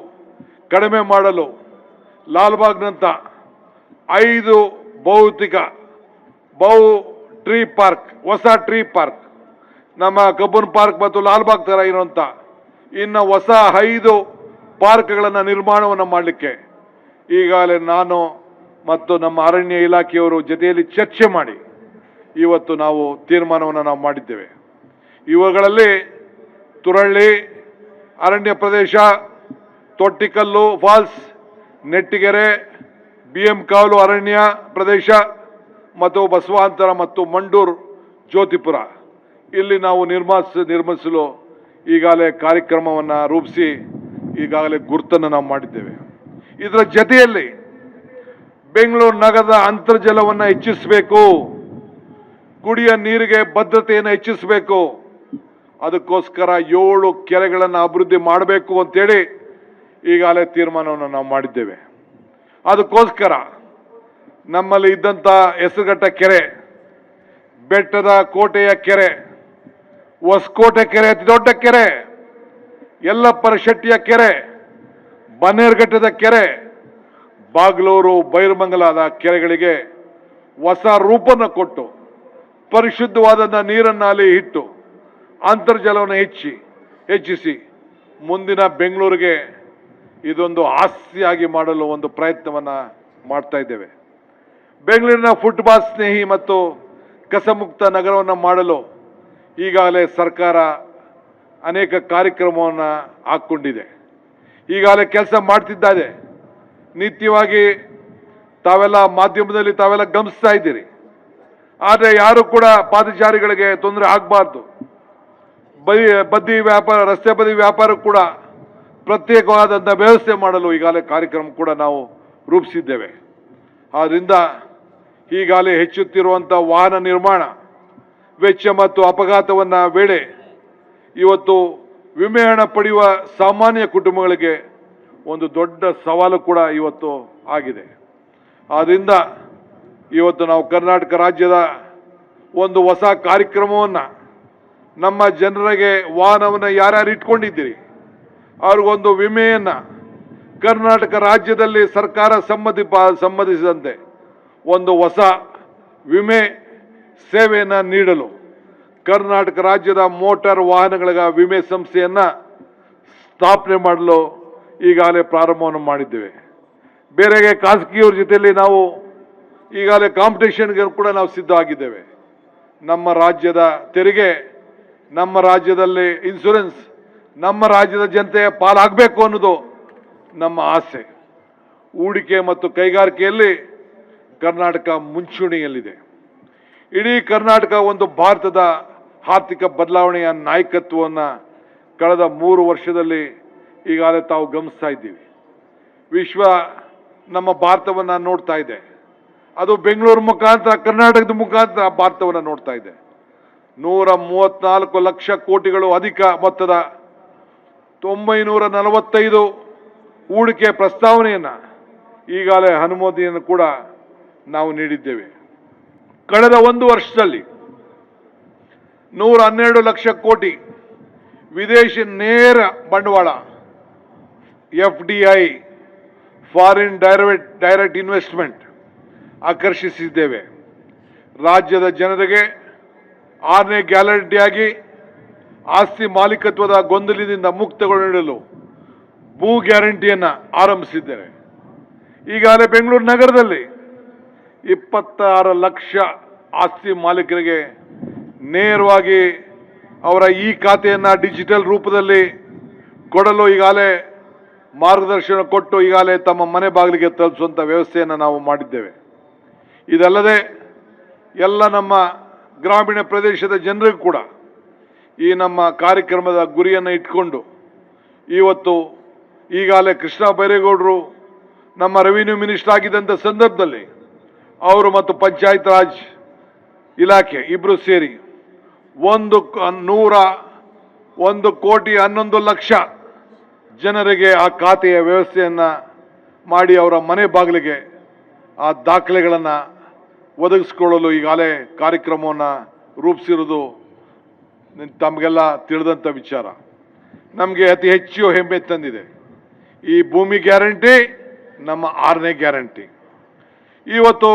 ಕಡಿಮೆ ಮಾಡಲು ಲಾಲ್ಬಾಗ್ನಂಥ 5 ಟ್ರೀ ಪಾರ್ಕ್, ಹೊಸ ಟ್ರೀ ಪಾರ್ಕ್, ನಮ್ಮ ಕಬ್ಬನ್ ಪಾರ್ಕ್ ಮತ್ತು ಲಾಲ್ಬಾಗ್ ಥರ ಇರುವಂಥ ಇನ್ನು ಹೊಸ 5 ಪಾರ್ಕ್ಗಳನ್ನು ನಿರ್ಮಾಣವನ್ನು ಮಾಡಲಿಕ್ಕೆ ಈಗಾಗಲೇ ನಾನು ಮತ್ತು ನಮ್ಮ ಅರಣ್ಯ ಇಲಾಖೆಯವರು ಜೊತೆಯಲ್ಲಿ ಚರ್ಚೆ ಮಾಡಿ ಇವತ್ತು ನಾವು ತೀರ್ಮಾನವನ್ನು ನಾವು ಮಾಡಿದ್ದೇವೆ. ಇವುಗಳಲ್ಲಿ ತುರಳ್ಳಿ ಅರಣ್ಯ ಪ್ರದೇಶ, ತೊಟ್ಟಿಕಲ್ಲು ಫಾಲ್ಸ್, ನೆಟ್ಟಿಗೆರೆ, BM ಕಾವಲು ಅರಣ್ಯ ಪ್ರದೇಶ ಮತ್ತು ಬಸವಾಂತರ ಮತ್ತು ಮಂಡೂರು ಜ್ಯೋತಿಪುರ ಇಲ್ಲಿ ನಾವು ನಿರ್ಮಿಸಲು ಈಗಾಗಲೇ ಕಾರ್ಯಕ್ರಮವನ್ನು ರೂಪಿಸಿ ಈಗಾಗಲೇ ಗುರುತನ್ನು ನಾವು ಮಾಡಿದ್ದೇವೆ. ಇದರ ಜೊತೆಯಲ್ಲಿ ಬೆಂಗಳೂರು ನಗರದ ಅಂತರ್ಜಲವನ್ನು ಹೆಚ್ಚಿಸಬೇಕು, ಕುಡಿಯ ನೀರಿಗೆ ಭದ್ರತೆಯನ್ನು ಹೆಚ್ಚಿಸಬೇಕು. ಅದಕ್ಕೋಸ್ಕರ 7 ಕೆರೆಗಳನ್ನು ಅಭಿವೃದ್ಧಿ ಮಾಡಬೇಕು ಅಂತೇಳಿ ಈಗಾಗಲೇ ತೀರ್ಮಾನವನ್ನು ನಾವು ಮಾಡಿದ್ದೇವೆ. ಅದಕ್ಕೋಸ್ಕರ ನಮ್ಮಲ್ಲಿ ಇದ್ದಂಥ ಹೆಸರುಘಟ್ಟ ಕೆರೆ, ಬೆಟ್ಟದ ಕೋಟೆಯ ಕೆರೆ, ಹೊಸಕೋಟೆ ಕೆರೆ ಅತಿ ದೊಡ್ಡ ಕೆರೆ, ಯಲ್ಲಪ್ಪರ ಶೆಟ್ಟಿಯ ಕೆರೆ, ಬನ್ನೇರುಘಟ್ಟದ ಕೆರೆ, ಬಾಗ್ಲೂರು ಬೈರಮಂಗಲದ ಕೆರೆಗಳಿಗೆ ಹೊಸ ರೂಪವನ್ನು ಕೊಟ್ಟು ಪರಿಶುದ್ಧವಾದ ನೀರನ್ನು ಅಲ್ಲಿ ಇಟ್ಟು ಅಂತರ್ಜಲವನ್ನು ಹೆಚ್ಚಿಸಿ ಮುಂದಿನ ಬೆಂಗಳೂರಿಗೆ ಇದೊಂದು ಆಸ್ತಿಯಾಗಿ ಮಾಡಲು ಒಂದು ಪ್ರಯತ್ನವನ್ನು ಮಾಡ್ತಾ ಇದ್ದೇವೆ. ಬೆಂಗಳೂರಿನ ಫುಟ್ಬಾಲ್ ಸ್ನೇಹಿ ಮತ್ತು ಕಸಮುಕ್ತ ನಗರವನ್ನು ಮಾಡಲು ಈಗಾಗಲೇ ಸರ್ಕಾರ ಅನೇಕ ಕಾರ್ಯಕ್ರಮವನ್ನು ಹಾಕ್ಕೊಂಡಿದೆ. ಈಗಾಗಲೇ ಕೆಲಸ ಮಾಡ್ತಿದ್ದಾರೆ. ನಿತ್ಯವಾಗಿ ತಾವೆಲ್ಲ ಮಾಧ್ಯಮದಲ್ಲಿ ತಾವೆಲ್ಲ ಗಮನಿಸ್ತಾ ಇದ್ದೀರಿ. ಆದರೆ ಯಾರು ಕೂಡ ಪಾದಚಾರಿಗಳಿಗೆ ತೊಂದರೆ ಆಗಬಾರ್ದು. ಬದಿ ವ್ಯಾಪಾರ, ರಸ್ತೆ ಬದಿ ವ್ಯಾಪಾರ ಕೂಡ ಪ್ರತ್ಯೇಕವಾದಂಥ ವ್ಯವಸ್ಥೆ ಮಾಡಲು ಈಗಾಗಲೇ ಕಾರ್ಯಕ್ರಮ ಕೂಡ ನಾವು ರೂಪಿಸಿದ್ದೇವೆ. ಆದ್ದರಿಂದ ಈಗಾಗಲೇ ಹೆಚ್ಚುತ್ತಿರುವಂಥ ವಾಹನ ನಿರ್ಮಾಣ ವೆಚ್ಚ ಮತ್ತು ಅಪಘಾತವನ್ನು ವೇಳೆ ಇವತ್ತು ವಿಮೆ ಹಣ ಪಡೆಯುವ ಸಾಮಾನ್ಯ ಕುಟುಂಬಗಳಿಗೆ ಒಂದು ದೊಡ್ಡ ಸವಾಲು ಕೂಡ ಇವತ್ತು ಆಗಿದೆ. ಆದ್ದರಿಂದ ಇವತ್ತು ನಾವು ಕರ್ನಾಟಕ ರಾಜ್ಯದ ಒಂದು ಹೊಸ ಕಾರ್ಯಕ್ರಮವನ್ನು ನಮ್ಮ ಜನರಿಗೆ ವಾಹನವನ್ನು ಯಾರ್ಯಾರು ಇಟ್ಕೊಂಡಿದ್ದೀರಿ ಅವ್ರಿಗೊಂದು ವಿಮೆಯನ್ನು ಕರ್ನಾಟಕ ರಾಜ್ಯದಲ್ಲಿ ಸರ್ಕಾರ ಸಂಬಂಧಿಸಿದಂತೆ ಒಂದು ಹೊಸ ವಿಮೆ ಸೇವೆಯನ್ನು ನೀಡಲು ಕರ್ನಾಟಕ ರಾಜ್ಯದ ಮೋಟಾರ್ ವಾಹನಗಳ ವಿಮೆ ಸಂಸ್ಥೆಯನ್ನು ಸ್ಥಾಪನೆ ಮಾಡಲು ಈಗಾಗಲೇ ಪ್ರಾರಂಭವನ್ನು ಮಾಡಿದ್ದೇವೆ. ಬೇರೆಗೆ ಖಾಸಗಿಯವ್ರ ಜೊತೆಯಲ್ಲಿ ನಾವು ಈಗಾಗಲೇ ಕಾಂಪಿಟೇಷನ್ಗೆ ಕೂಡ ನಾವು ಸಿದ್ಧ ಆಗಿದ್ದೇವೆ. ನಮ್ಮ ರಾಜ್ಯದ ತೆರಿಗೆ, ನಮ್ಮ ರಾಜ್ಯದಲ್ಲಿ ಇನ್ಶೂರೆನ್ಸ್ ನಮ್ಮ ರಾಜ್ಯದ ಜನತೆಯ ಪಾಲಾಗಬೇಕು ಅನ್ನೋದು ನಮ್ಮ ಆಸೆ. ಹೂಡಿಕೆ ಮತ್ತು ಕೈಗಾರಿಕೆಯಲ್ಲಿ ಕರ್ನಾಟಕ ಮುಂಚೂಣಿಯಲ್ಲಿದೆ. ಇಡೀ ಕರ್ನಾಟಕ ಒಂದು ಭಾರತದ ಆರ್ಥಿಕ ಬದಲಾವಣೆಯ ನಾಯಕತ್ವವನ್ನು ಕಳೆದ 3 ವರ್ಷದಲ್ಲಿ ಈಗಾಗಲೇ ತಾವು ಗಮನಿಸ್ತಾ ಇದ್ದೀವಿ. ವಿಶ್ವ ನಮ್ಮ ಭಾರತವನ್ನು ನೋಡ್ತಾ ಇದೆ. ಅದು ಬೆಂಗಳೂರು ಮುಖಾಂತರ, ಕರ್ನಾಟಕದ ಮುಖಾಂತರ ಭಾರತವನ್ನು ನೋಡ್ತಾ ಇದೆ. 134 ಲಕ್ಷ ಕೋಟಿಗಳು ಅಧಿಕ ಮೊತ್ತದ 945 ಹೂಡಿಕೆ ಪ್ರಸ್ತಾವನೆಯನ್ನು ಈಗಾಗಲೇ ಅನುಮೋದನೆಯನ್ನು ಕೂಡ ನಾವು ನೀಡಿದ್ದೇವೆ. ಕಳೆದ 1 ವರ್ಷದಲ್ಲಿ 112 ಲಕ್ಷ ಕೋಟಿ ವಿದೇಶಿ ನೇರ ಬಂಡವಾಳ FDI ಫಾರಿನ್ ಡೈರೆಕ್ಟ್ ಇನ್ವೆಸ್ಟ್ಮೆಂಟ್ ಆಕರ್ಷಿಸಿದ್ದೇವೆ. ರಾಜ್ಯದ ಜನರಿಗೆ 6ನೇ ಗ್ಯಾರಂಟಿಯಾಗಿ ಆಸ್ತಿ ಮಾಲೀಕತ್ವದ ಗೊಂದಲದಿಂದ ಮುಕ್ತಗೊಳ್ಳಲು ಭೂ ಗ್ಯಾರಂಟಿಯನ್ನು ಆರಂಭಿಸಿದ್ದೇವೆ. ಈಗಾಗಲೇ ಬೆಂಗಳೂರು ನಗರದಲ್ಲಿ 26 ಲಕ್ಷ ಆಸ್ತಿ ಮಾಲೀಕರಿಗೆ ನೇರವಾಗಿ ಅವರ ಈ ಖಾತೆಯನ್ನು ಡಿಜಿಟಲ್ ರೂಪದಲ್ಲಿ ಕೊಡಲು ಈಗಾಗಲೇ ಮಾರ್ಗದರ್ಶನ ಕೊಟ್ಟು ಈಗಾಗಲೇ ತಮ್ಮ ಮನೆ ಬಾಗಿಲಿಗೆ ತಲುಪಿಸುವಂಥ ವ್ಯವಸ್ಥೆಯನ್ನು ನಾವು ಮಾಡಿದ್ದೇವೆ. ಇದಲ್ಲದೆ ಎಲ್ಲ ನಮ್ಮ ಗ್ರಾಮೀಣ ಪ್ರದೇಶದ ಜನರಿಗೂ ಕೂಡ ಈ ನಮ್ಮ ಕಾರ್ಯಕ್ರಮದ ಗುರಿಯನ್ನು ಇಟ್ಕೊಂಡು ಇವತ್ತು ಈಗಾಗಲೇ ಕೃಷ್ಣ ಬೈರೇಗೌಡರು ನಮ್ಮ ರೆವಿನ್ಯೂ ಮಿನಿಸ್ಟರ್ ಆಗಿದ್ದಂಥ ಸಂದರ್ಭದಲ್ಲಿ ಅವರು ಮತ್ತು ಪಂಚಾಯತ್ ರಾಜ್ ಇಲಾಖೆ ಇಬ್ಬರು ಸೇರಿ 101 ಕೋಟಿ 11 ಲಕ್ಷ ಜನರಿಗೆ ಆ ಖಾತೆಯ ವ್ಯವಸ್ಥೆಯನ್ನು ಮಾಡಿ ಅವರ ಮನೆ ಬಾಗಿಲಿಗೆ ಆ ದಾಖಲೆಗಳನ್ನು ಒದಗಿಸಿಕೊಳ್ಳಲು ಈಗಾಗಲೇ ಕಾರ್ಯಕ್ರಮವನ್ನು ರೂಪಿಸಿರುವುದು ತಮಗೆಲ್ಲ ತಿಳಿದಂಥ ವಿಚಾರ. ನಮಗೆ ಅತಿ ಹೆಚ್ಚು ಹೆಮ್ಮೆ ತಂದಿದೆ. ಈ ಭೂಮಿ ಗ್ಯಾರಂಟಿ ನಮ್ಮ 6ನೇ ಗ್ಯಾರಂಟಿ. ಇವತ್ತು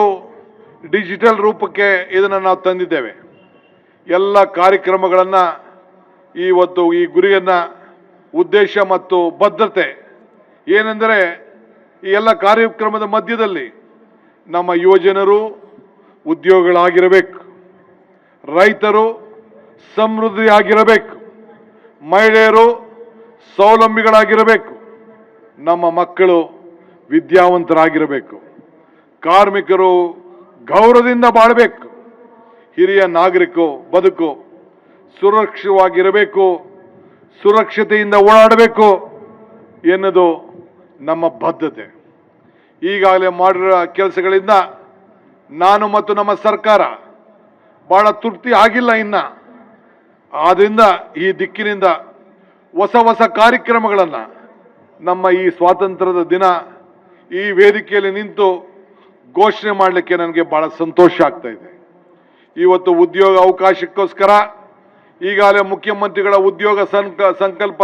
ಡಿಜಿಟಲ್ ರೂಪಕ್ಕೆ ಇದನ್ನು ನಾವು ತಂದಿದ್ದೇವೆ. ಎಲ್ಲ ಕಾರ್ಯಕ್ರಮಗಳನ್ನು ಇವತ್ತು ಈ ಗುರಿಯನ್ನು ಉದ್ದೇಶ ಮತ್ತು ಬದ್ಧತೆ ಏನೆಂದರೆ ಈ ಎಲ್ಲ ಕಾರ್ಯಕ್ರಮದ ಮಧ್ಯದಲ್ಲಿ ನಮ್ಮ ಯುವಜನರು ಉದ್ಯೋಗಗಳಾಗಿರಬೇಕು, ರೈತರು ಸಮೃದ್ಧಿಯಾಗಿರಬೇಕು, ಮಹಿಳೆಯರು ಸ್ವಾವಲಂಬಿಗಳಾಗಿರಬೇಕು, ನಮ್ಮ ಮಕ್ಕಳು ವಿದ್ಯಾವಂತರಾಗಿರಬೇಕು, ಕಾರ್ಮಿಕರು ಗೌರವದಿಂದ ಬಾಳಬೇಕು, ಹಿರಿಯ ನಾಗರಿಕರು ಬದುಕು ಸುರಕ್ಷಿತವಾಗಿರಬೇಕು, ಸುರಕ್ಷತೆಯಿಂದ ಓಡಾಡಬೇಕು ಎನ್ನುವುದು ನಮ್ಮ ಬದ್ಧತೆ. ಈಗಾಗಲೇ ಮಾಡಿರೋ ಕೆಲಸಗಳಿಂದ ನಾನು ಮತ್ತು ನಮ್ಮ ಸರ್ಕಾರ ಬಹಳ ತೃಪ್ತಿ ಆಗಿಲ್ಲ. ಆದ್ದರಿಂದ ಈ ದಿಕ್ಕಿನಿಂದ ಹೊಸ ಹೊಸ ಕಾರ್ಯಕ್ರಮಗಳನ್ನು ನಮ್ಮ ಈ ಸ್ವಾತಂತ್ರ್ಯದ ದಿನ ಈ ವೇದಿಕೆಯಲ್ಲಿ ನಿಂತು ಘೋಷಣೆ ಮಾಡಲಿಕ್ಕೆ ನನಗೆ ಬಹಳ ಸಂತೋಷ ಆಗ್ತಾ ಇದೆ. ಇವತ್ತು ಉದ್ಯೋಗ ಅವಕಾಶಕ್ಕೋಸ್ಕರ ಈಗಾಗಲೇ ಮುಖ್ಯಮಂತ್ರಿಗಳ ಉದ್ಯೋಗ ಸಂಕಲ್ಪ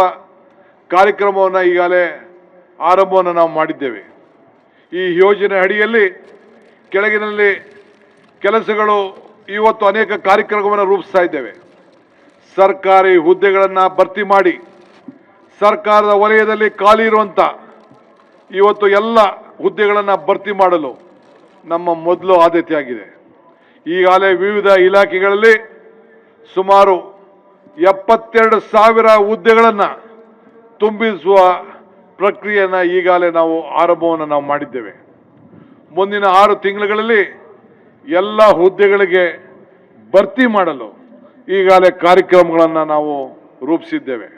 ಕಾರ್ಯಕ್ರಮವನ್ನು ಈಗಾಗಲೇ ಆರಂಭವನ್ನು ನಾವು ಮಾಡಿದ್ದೇವೆ. ಈ ಯೋಜನೆ ಅಡಿಯಲ್ಲಿ ಕೆಳಗಿನಲ್ಲಿ ಕೆಲಸಗಳು ಇವತ್ತು ಅನೇಕ ಕಾರ್ಯಕ್ರಮವನ್ನು ರೂಪಿಸ್ತಾ ಇದ್ದೇವೆ. ಸರ್ಕಾರಿ ಹುದ್ದೆಗಳನ್ನು ಭರ್ತಿ ಮಾಡಿ ಸರ್ಕಾರದ ವಲಯದಲ್ಲಿ ಖಾಲಿ ಇರುವಂಥ ಇವತ್ತು ಎಲ್ಲ ಹುದ್ದೆಗಳನ್ನು ಭರ್ತಿ ಮಾಡಲು ನಮ್ಮ ಮೊದಲು ಆದ್ಯತೆಯಾಗಿದೆ. ಈಗಾಗಲೇ ವಿವಿಧ ಇಲಾಖೆಗಳಲ್ಲಿ ಸುಮಾರು 72,000 ಹುದ್ದೆಗಳನ್ನು ತುಂಬಿಸುವ ಪ್ರಕ್ರಿಯೆಯನ್ನು ಈಗಾಗಲೇ ನಾವು ಆರಂಭವನ್ನು ನಾವು ಮಾಡಿದ್ದೇವೆ. ಮುಂದಿನ 6 ತಿಂಗಳುಗಳಲ್ಲಿ ಎಲ್ಲ ಹುದ್ದೆಗಳಿಗೆ ಭರ್ತಿ ಮಾಡಲು ಈಗಾಗಲೇ ಕಾರ್ಯಕ್ರಮಗಳನ್ನು ನಾವು ರೂಪಿಸಿದ್ದೇವೆ.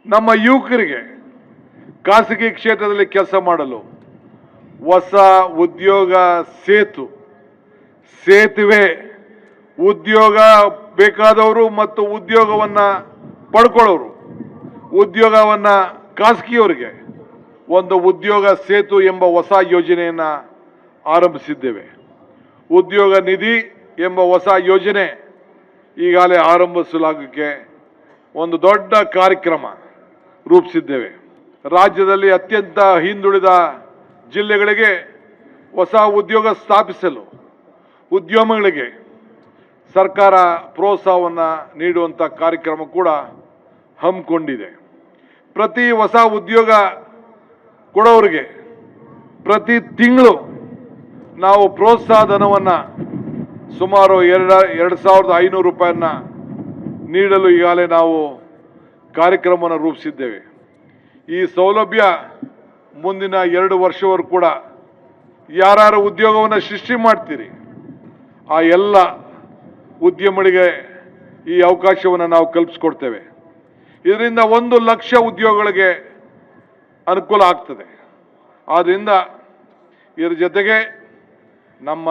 ನಮ್ಮ ಯುವಕರಿಗೆ ಖಾಸಗಿ ಕ್ಷೇತ್ರದಲ್ಲಿ ಕೆಲಸ ಮಾಡಲು ಹೊಸ ಉದ್ಯೋಗ ಸೇತುವೆ ಉದ್ಯೋಗ ಬೇಕಾದವರು ಮತ್ತು ಉದ್ಯೋಗವನ್ನು ಪಡ್ಕೊಳ್ಳೋರು, ಉದ್ಯೋಗವನ್ನು ಖಾಸಗಿಯವರಿಗೆ ಒಂದು ಉದ್ಯೋಗ ಸೇತು ಎಂಬ ಹೊಸ ಯೋಜನೆಯನ್ನು ಆರಂಭಿಸಿದ್ದೇವೆ. ಉದ್ಯೋಗ ನಿಧಿ ಎಂಬ ಹೊಸ ಯೋಜನೆ ಈಗಾಗಲೇ ಆರಂಭಿಸಲಾಗಕ್ಕೆ ಒಂದು ದೊಡ್ಡ ಕಾರ್ಯಕ್ರಮ ರೂಪಿಸಿದ್ದೇವೆ. ರಾಜ್ಯದಲ್ಲಿ ಅತ್ಯಂತ ಹಿಂದುಳಿದ ಜಿಲ್ಲೆಗಳಿಗೆ ಹೊಸ ಉದ್ಯೋಗ ಸ್ಥಾಪಿಸಲು ಉದ್ಯಮಗಳಿಗೆ ಸರ್ಕಾರ ಪ್ರೋತ್ಸಾಹವನ್ನು ನೀಡುವಂಥ ಕಾರ್ಯಕ್ರಮ ಕೂಡ ಹಮ್ಮಿಕೊಂಡಿದೆ. ಪ್ರತಿ ಹೊಸ ಉದ್ಯೋಗ ಕೊಡೋರಿಗೆ ಪ್ರತಿ ತಿಂಗಳು ನಾವು ಪ್ರೋತ್ಸಾಹ ಧನವನ್ನು ಸುಮಾರು 2,500 ರೂಪಾಯಿಯನ್ನು ನೀಡಲು ಈಗಾಗಲೇ ನಾವು ಕಾರ್ಯಕ್ರಮವನ್ನು ರೂಪಿಸಿದ್ದೇವೆ. ಈ ಸೌಲಭ್ಯ ಮುಂದಿನ 2 ವರ್ಷವರೆಗೂ ಕೂಡ ಯಾರು ಉದ್ಯೋಗವನ್ನು ಸೃಷ್ಟಿ ಮಾಡ್ತೀರಿ ಆ ಎಲ್ಲ ಉದ್ಯಮಗಳಿಗೆ ಈ ಅವಕಾಶವನ್ನು ನಾವು ಕಲ್ಪಿಸ್ಕೊಡ್ತೇವೆ. ಇದರಿಂದ 1 ಲಕ್ಷ ಉದ್ಯೋಗಗಳಿಗೆ ಅನುಕೂಲ ಆಗ್ತದೆ. ಆದ್ದರಿಂದ ಇದರ ಜೊತೆಗೆ ನಮ್ಮ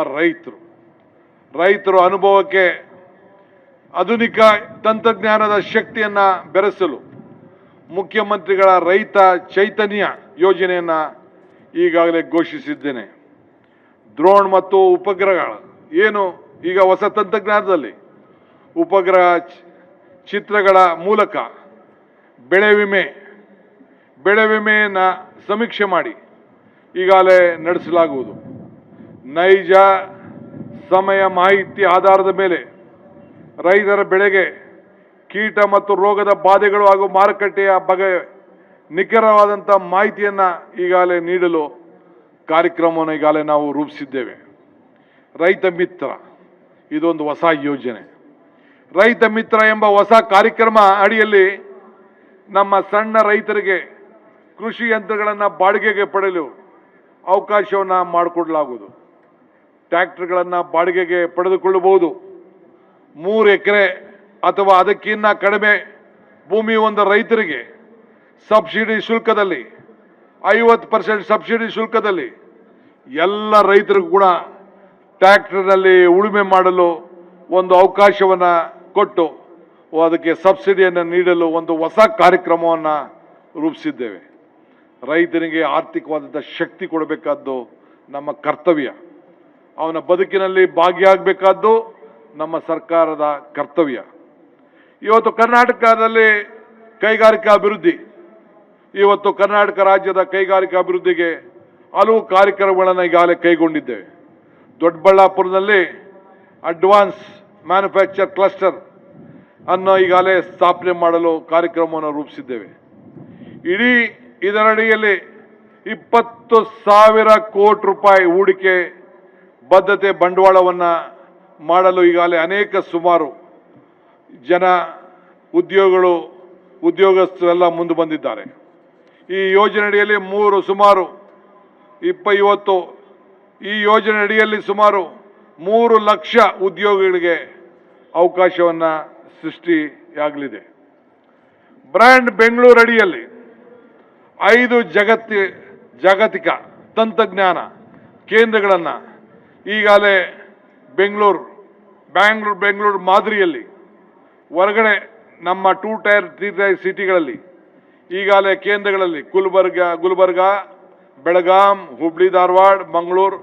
ರೈತರು ಅನುಭವಕ್ಕೆ ಆಧುನಿಕ ತಂತ್ರಜ್ಞಾನದ ಶಕ್ತಿಯನ್ನು ಬೆರೆಸಲು ಮುಖ್ಯಮಂತ್ರಿಗಳ ರೈತ ಚೈತನ್ಯ ಯೋಜನೆಯನ್ನು ಈಗಾಗಲೇ ಘೋಷಿಸಿದ್ದೇನೆ. ಡ್ರೋನ್ ಮತ್ತು ಉಪಗ್ರಹಗಳು ಏನು ಈಗ ಹೊಸ ತಂತ್ರಜ್ಞಾನದಲ್ಲಿ ಉಪಗ್ರಹ ಚಿತ್ರಗಳ ಮೂಲಕ ಬೆಳೆ ವಿಮೆಯನ್ನು ಸಮೀಕ್ಷೆ ಮಾಡಿ ಈಗಾಗಲೇ ನಡೆಸಲಾಗುವುದು. ನೈಜ ಸಮಯ ಮಾಹಿತಿ ಆಧಾರದ ಮೇಲೆ ರೈತರ ಬೆಳೆಗೆ ಕೀಟ ಮತ್ತು ರೋಗದ ಬಾಧೆಗಳು ಹಾಗೂ ಮಾರುಕಟ್ಟೆಯ ಬಗ್ಗೆ ನಿಖರವಾದಂಥ ಮಾಹಿತಿಯನ್ನು ಈಗಾಗಲೇ ನೀಡಲು ಕಾರ್ಯಕ್ರಮವನ್ನು ಈಗಾಗಲೇ ನಾವು ರೂಪಿಸಿದ್ದೇವೆ. ರೈತ ಮಿತ್ರ ಇದೊಂದು ಹೊಸ ಯೋಜನೆ. ರೈತ ಮಿತ್ರ ಎಂಬ ಹೊಸ ಕಾರ್ಯಕ್ರಮ ಅಡಿಯಲ್ಲಿ ನಮ್ಮ ಸಣ್ಣ ರೈತರಿಗೆ ಕೃಷಿ ಯಂತ್ರಗಳನ್ನು ಬಾಡಿಗೆಗೆ ಪಡೆಯಲು ಅವಕಾಶವನ್ನು ಮಾಡಿಕೊಡಲಾಗುವುದು. ಟ್ರ್ಯಾಕ್ಟರ್ಗಳನ್ನು ಬಾಡಿಗೆಗೆ ಪಡೆದುಕೊಳ್ಳಬಹುದು. 3 ಎಕರೆ ಅಥವಾ ಅದಕ್ಕಿಂತ ಕಡಿಮೆ ಭೂಮಿ ಒಂದು ರೈತರಿಗೆ ಸಬ್ಸಿಡಿ ಶುಲ್ಕದಲ್ಲಿ 50% ಸಬ್ಸಿಡಿ ಶುಲ್ಕದಲ್ಲಿ ಎಲ್ಲ ರೈತರಿಗೂ ಕೂಡ ಟ್ರ್ಯಾಕ್ಟರ್ನಲ್ಲಿ ಉಳುಮೆ ಮಾಡಲು ಒಂದು ಅವಕಾಶವನ್ನು ಕೊಟ್ಟು ಅದಕ್ಕೆ ಸಬ್ಸಿಡಿಯನ್ನು ನೀಡಲು ಒಂದು ಹೊಸ ಕಾರ್ಯಕ್ರಮವನ್ನು ರೂಪಿಸಿದ್ದೇವೆ. ರೈತನಿಗೆ ಆರ್ಥಿಕವಾದಂಥ ಶಕ್ತಿ ಕೊಡಬೇಕಾದ್ದು ನಮ್ಮ ಕರ್ತವ್ಯ. ಅವನ ಬದುಕಿನಲ್ಲಿ ಭಾಗಿಯಾಗಬೇಕಾದ್ದು ನಮ್ಮ ಸರ್ಕಾರದ ಕರ್ತವ್ಯ. ಇವತ್ತು ಕರ್ನಾಟಕದಲ್ಲಿ ಕೈಗಾರಿಕಾ ಅಭಿವೃದ್ಧಿ, ಇವತ್ತು ಕರ್ನಾಟಕ ರಾಜ್ಯದ ಕೈಗಾರಿಕಾ ಅಭಿವೃದ್ಧಿಗೆ ಹಲವು ಕಾರ್ಯಕ್ರಮಗಳನ್ನು ಈಗಾಗಲೇ ಕೈಗೊಂಡಿದ್ದೇವೆ. ದೊಡ್ಡಬಳ್ಳಾಪುರದಲ್ಲಿ ಅಡ್ವಾನ್ಸ್ ಮ್ಯಾನುಫ್ಯಾಕ್ಚರ್ ಕ್ಲಸ್ಟರ್ ಅನ್ನು ಈಗಾಗಲೇ ಸ್ಥಾಪನೆ ಮಾಡಲು ಕಾರ್ಯಕ್ರಮವನ್ನು ರೂಪಿಸಿದ್ದೇವೆ. ಇಡೀ ಇದರಡಿಯಲ್ಲಿ 20,000 ಕೋಟಿ ರೂಪಾಯಿ ಹೂಡಿಕೆ ಬದ್ಧತೆ ಬಂಡವಾಳವನ್ನು ಮಾಡಲು ಈಗಾಗಲೇ ಅನೇಕ ಸುಮಾರು ಜನ ಉದ್ಯೋಗಸ್ಥರೆಲ್ಲ ಮುಂದೆ ಬಂದಿದ್ದಾರೆ. ಈ ಯೋಜನೆಯಡಿಯಲ್ಲಿ ಸುಮಾರು 20 ಈ ಯೋಜನೆ ಅಡಿಯಲ್ಲಿ ಸುಮಾರು 3 ಲಕ್ಷ ಉದ್ಯೋಗಿಗಳಿಗೆ ಅವಕಾಶವನ್ನು ಸೃಷ್ಟಿಯಾಗಲಿದೆ. ಬ್ರ್ಯಾಂಡ್ ಬೆಂಗಳೂರು ಅಡಿಯಲ್ಲಿ 5 ಜಾಗತಿಕ ತಂತ್ರಜ್ಞಾನ ಕೇಂದ್ರಗಳನ್ನು ಈಗಾಗಲೇ ಬೆಂಗಳೂರು ಮಾದರಿಯಲ್ಲಿ ಹೊರಗಡೆ ನಮ್ಮ 2 ಟೈರ್ 3 ಟೈರ್ ಸಿಟಿಗಳಲ್ಲಿ ಈಗಾಗಲೇ ಕೇಂದ್ರಗಳಲ್ಲಿ ಗುಲ್ಬರ್ಗ, ಬೆಳಗಾಂ, ಹುಬ್ಳಿ, ಧಾರವಾಡ, ಮಂಗಳೂರು,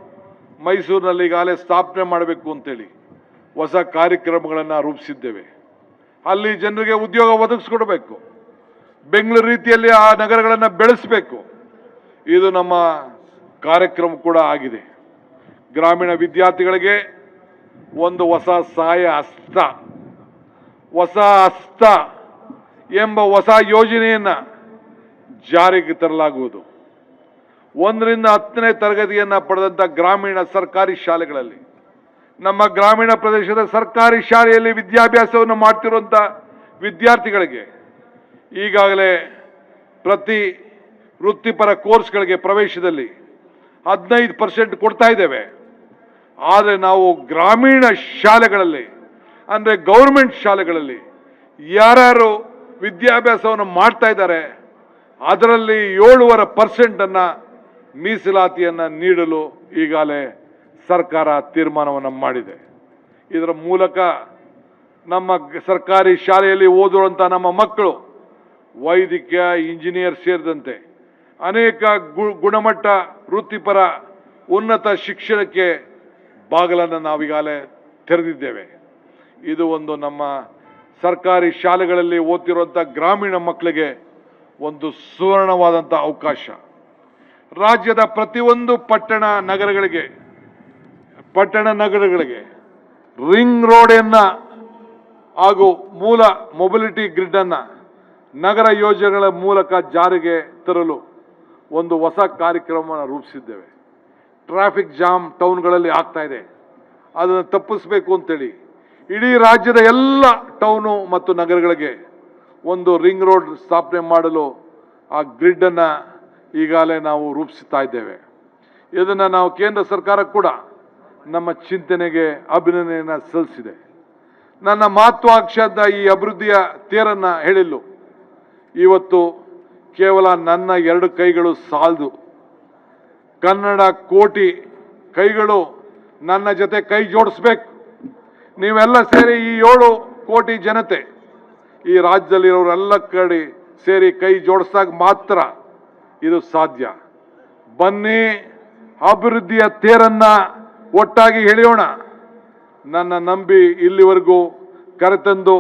ಮೈಸೂರಿನಲ್ಲಿ ಈಗಾಗಲೇ ಸ್ಥಾಪನೆ ಮಾಡಬೇಕು ಅಂತೇಳಿ ಹೊಸ ಕಾರ್ಯಕ್ರಮಗಳನ್ನು ರೂಪಿಸಿದ್ದೇವೆ. ಅಲ್ಲಿ ಜನರಿಗೆ ಉದ್ಯೋಗ ಒದಗಿಸ್ಕೊಡ್ಬೇಕು, ಬೆಂಗಳೂರು ರೀತಿಯಲ್ಲಿ ಆ ನಗರಗಳನ್ನು ಬೆಳೆಸಬೇಕು. ಇದು ನಮ್ಮ ಕಾರ್ಯಕ್ರಮ ಕೂಡ ಆಗಿದೆ. ಗ್ರಾಮೀಣ ವಿದ್ಯಾರ್ಥಿಗಳಿಗೆ ಒಂದು ಹೊಸ ಸಹಾಯ ಹಸ್ತ ಎಂಬ ಹೊಸ ಯೋಜನೆಯನ್ನು ಜಾರಿಗೆ ತರಲಾಗುವುದು. 1ರಿಂದ 10ನೇ ತರಗತಿಯನ್ನು ಪಡೆದಂಥ ಗ್ರಾಮೀಣ ಸರ್ಕಾರಿ ಶಾಲೆಗಳಲ್ಲಿ, ನಮ್ಮ ಗ್ರಾಮೀಣ ಪ್ರದೇಶದ ಸರ್ಕಾರಿ ಶಾಲೆಯಲ್ಲಿ ವಿದ್ಯಾಭ್ಯಾಸವನ್ನು ಮಾಡ್ತಿರುವಂಥ ವಿದ್ಯಾರ್ಥಿಗಳಿಗೆ ಈಗಾಗಲೇ ಪ್ರತಿ ವೃತ್ತಿಪರ ಕೋರ್ಸ್ಗಳಿಗೆ ಪ್ರವೇಶದಲ್ಲಿ 15% ಕೊಡ್ತಾ ಇದ್ದೇವೆ. ಆದರೆ ನಾವು ಗ್ರಾಮೀಣ ಶಾಲೆಗಳಲ್ಲಿ ಅಂದರೆ ಗೌರ್ಮೆಂಟ್ ಶಾಲೆಗಳಲ್ಲಿ ಯಾರ್ಯಾರು ವಿದ್ಯಾಭ್ಯಾಸವನ್ನು ಮಾಡ್ತಾ ಇದ್ದಾರೆ ಅದರಲ್ಲಿ 7.5% ಮೀಸಲಾತಿಯನ್ನು ನೀಡಲು ಈಗಾಗಲೇ ಸರ್ಕಾರ ತೀರ್ಮಾನವನ್ನು ಮಾಡಿದೆ. ಇದರ ಮೂಲಕ ನಮ್ಮ ಸರ್ಕಾರಿ ಶಾಲೆಯಲ್ಲಿ ಓದುವಂಥ ನಮ್ಮ ಮಕ್ಕಳು ವೈದ್ಯಕೀಯ, ಇಂಜಿನಿಯರ್ ಸೇರಿದಂತೆ ಅನೇಕ ಗುಣಮಟ್ಟ ವೃತ್ತಿಪರ ಉನ್ನತ ಶಿಕ್ಷಣಕ್ಕೆ ಬಾಗಿಲನ್ನು ನಾವೀಗಾಗಲೇ ತೆರೆದಿದ್ದೇವೆ. ಇದು ಒಂದು ನಮ್ಮ ಸರ್ಕಾರಿ ಶಾಲೆಗಳಲ್ಲಿ ಓದ್ತಿರುವಂಥ ಗ್ರಾಮೀಣ ಮಕ್ಕಳಿಗೆ ಒಂದು ಸುವರ್ಣವಾದಂಥ ಅವಕಾಶ. ರಾಜ್ಯದ ಪ್ರತಿಯೊಂದು ಪಟ್ಟಣ ನಗರಗಳಿಗೆ ರಿಂಗ್ ರೋಡನ್ನು ಹಾಗೂ ಮೂಲ ಮೊಬಿಲಿಟಿ ಗ್ರಿಡ್ ಅನ್ನು ನಗರ ಯೋಜನೆಗಳ ಮೂಲಕ ಜಾರಿಗೆ ತರಲು ಒಂದು ಹೊಸ ಕಾರ್ಯಕ್ರಮವನ್ನು ರೂಪಿಸಿದ್ದೇವೆ. ಟ್ರಾಫಿಕ್ ಜಾಮ್ ಟೌನ್ಗಳಲ್ಲಿ ಆಗ್ತಾ ಇದೆ, ಅದನ್ನು ತಪ್ಪಿಸಬೇಕು ಅಂತೇಳಿ ಇಡೀ ರಾಜ್ಯದ ಎಲ್ಲ ಟೌನು ಮತ್ತು ನಗರಗಳಿಗೆ ಒಂದು ರಿಂಗ್ ರೋಡ್ ಸ್ಥಾಪನೆ ಮಾಡಲು ಆ ಗ್ರಿಡ್ಡನ್ನು ಈಗಾಗಲೇ ನಾವು ರೂಪಿಸ್ತಾ ಇದ್ದೇವೆ. ಇದನ್ನು ನಾವು ಕೇಂದ್ರ ಸರ್ಕಾರ ಕೂಡ ನಮ್ಮ ಚಿಂತನೆಗೆ ಅಭಿನಂದನೆಯನ್ನು ಸಲ್ಲಿಸಿದೆ. ನನ್ನ ಮಹತ್ವಾಕಾಂಕ್ಷದ ಈ ಅಭಿವೃದ್ಧಿಯ ತೇರನ್ನು ಹೇಳಿಲ್ಲ. ಇವತ್ತು ಕೇವಲ ನನ್ನ 2 ಕೈಗಳು ಸಾಲದು, ಕನ್ನಡ ಕೋಟಿ ಕೈಗಳು ನನ್ನ ಜೊತೆ ಕೈ ಜೋಡಿಸ್ಬೇಕು. ನೀವೆಲ್ಲ ಸೇರಿ ಈ 7 ಕೋಟಿ ಜನತೆ ಈ ರಾಜ್ಯದಲ್ಲಿರೋರೆಲ್ಲ ಕಡೆ ಸೇರಿ ಕೈ ಜೋಡಿಸಿದಾಗ ಮಾತ್ರ ಇದು ಸಾಧ್ಯ. ಬನ್ನಿ, ಅಭಿವೃದ್ಧಿಯ ತೇರನ್ನ ಒಟ್ಟಾಗಿ ಎಳೆಯೋಣ. ನನ್ನ ನಂಬಿ ಇಲ್ಲಿವರೆಗೂ ಕರೆತಂದು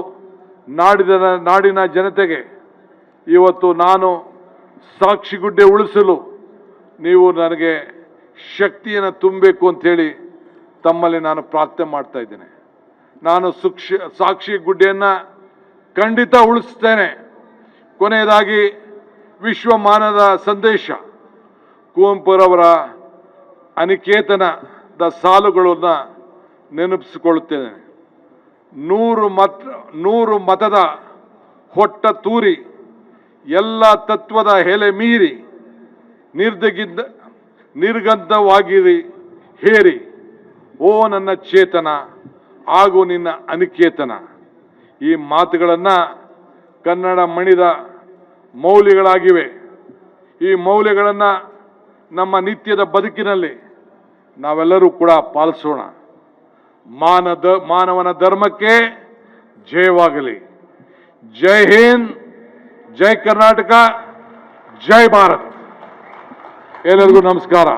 ನಾಡಿನ ಜನತೆಗೆ ಇವತ್ತು ನಾನು ಸಾಕ್ಷಿಗುಡ್ಡೆ ಉಳಿಸಲು ನೀವು ನನಗೆ ಶಕ್ತಿಯನ್ನು ತುಂಬಬೇಕು ಅಂಥೇಳಿ ತಮ್ಮಲ್ಲಿ ನಾನು ಪ್ರಾರ್ಥನೆ ಮಾಡ್ತಾ ಇದ್ದೇನೆ. ನಾನು ಸಾಕ್ಷಿ ಗುಡ್ಡೆಯನ್ನು ಖಂಡಿತ ಉಳಿಸ್ತೇನೆ. ಕೊನೆಯದಾಗಿ ವಿಶ್ವಮಾನದ ಸಂದೇಶ ಕುವೆಂಪುರವರ ಅನಿಕೇತನದ ಸಾಲುಗಳನ್ನು ನೆನಪಿಸಿಕೊಳ್ಳುತ್ತೇನೆ. 100 ಮತದ ಹೊಟ್ಟ ತೂರಿ ಎಲ್ಲ ತತ್ವದ ಹೆಲೆ ಮೀರಿ ನಿರ್ಗಂಧವಾಗಿರಿ ಹೇರಿ ಓ ನನ್ನ ಚೇತನ ಹಾಗೂ ನಿನ್ನ ಅನಿಕೇತನ. ಈ ಮಾತುಗಳನ್ನು ಕನ್ನಡ ಮಣಿದ ಮೌಲ್ಯಗಳಾಗಿವೆ. ಈ ಮೌಲ್ಯಗಳನ್ನು ನಮ್ಮ ನಿತ್ಯದ ಬದುಕಿನಲ್ಲಿ ನಾವೆಲ್ಲರೂ ಕೂಡ ಪಾಲಿಸೋಣ. ಮಾನವನ ಧರ್ಮಕ್ಕೆ ಜಯವಾಗಲಿ. ಜೈ ಹಿಂದ್, ಜೈ ಕರ್ನಾಟಕ, ಜೈ ಭಾರತ್. ಎಲ್ಲರಿಗೂ ನಮಸ್ಕಾರ.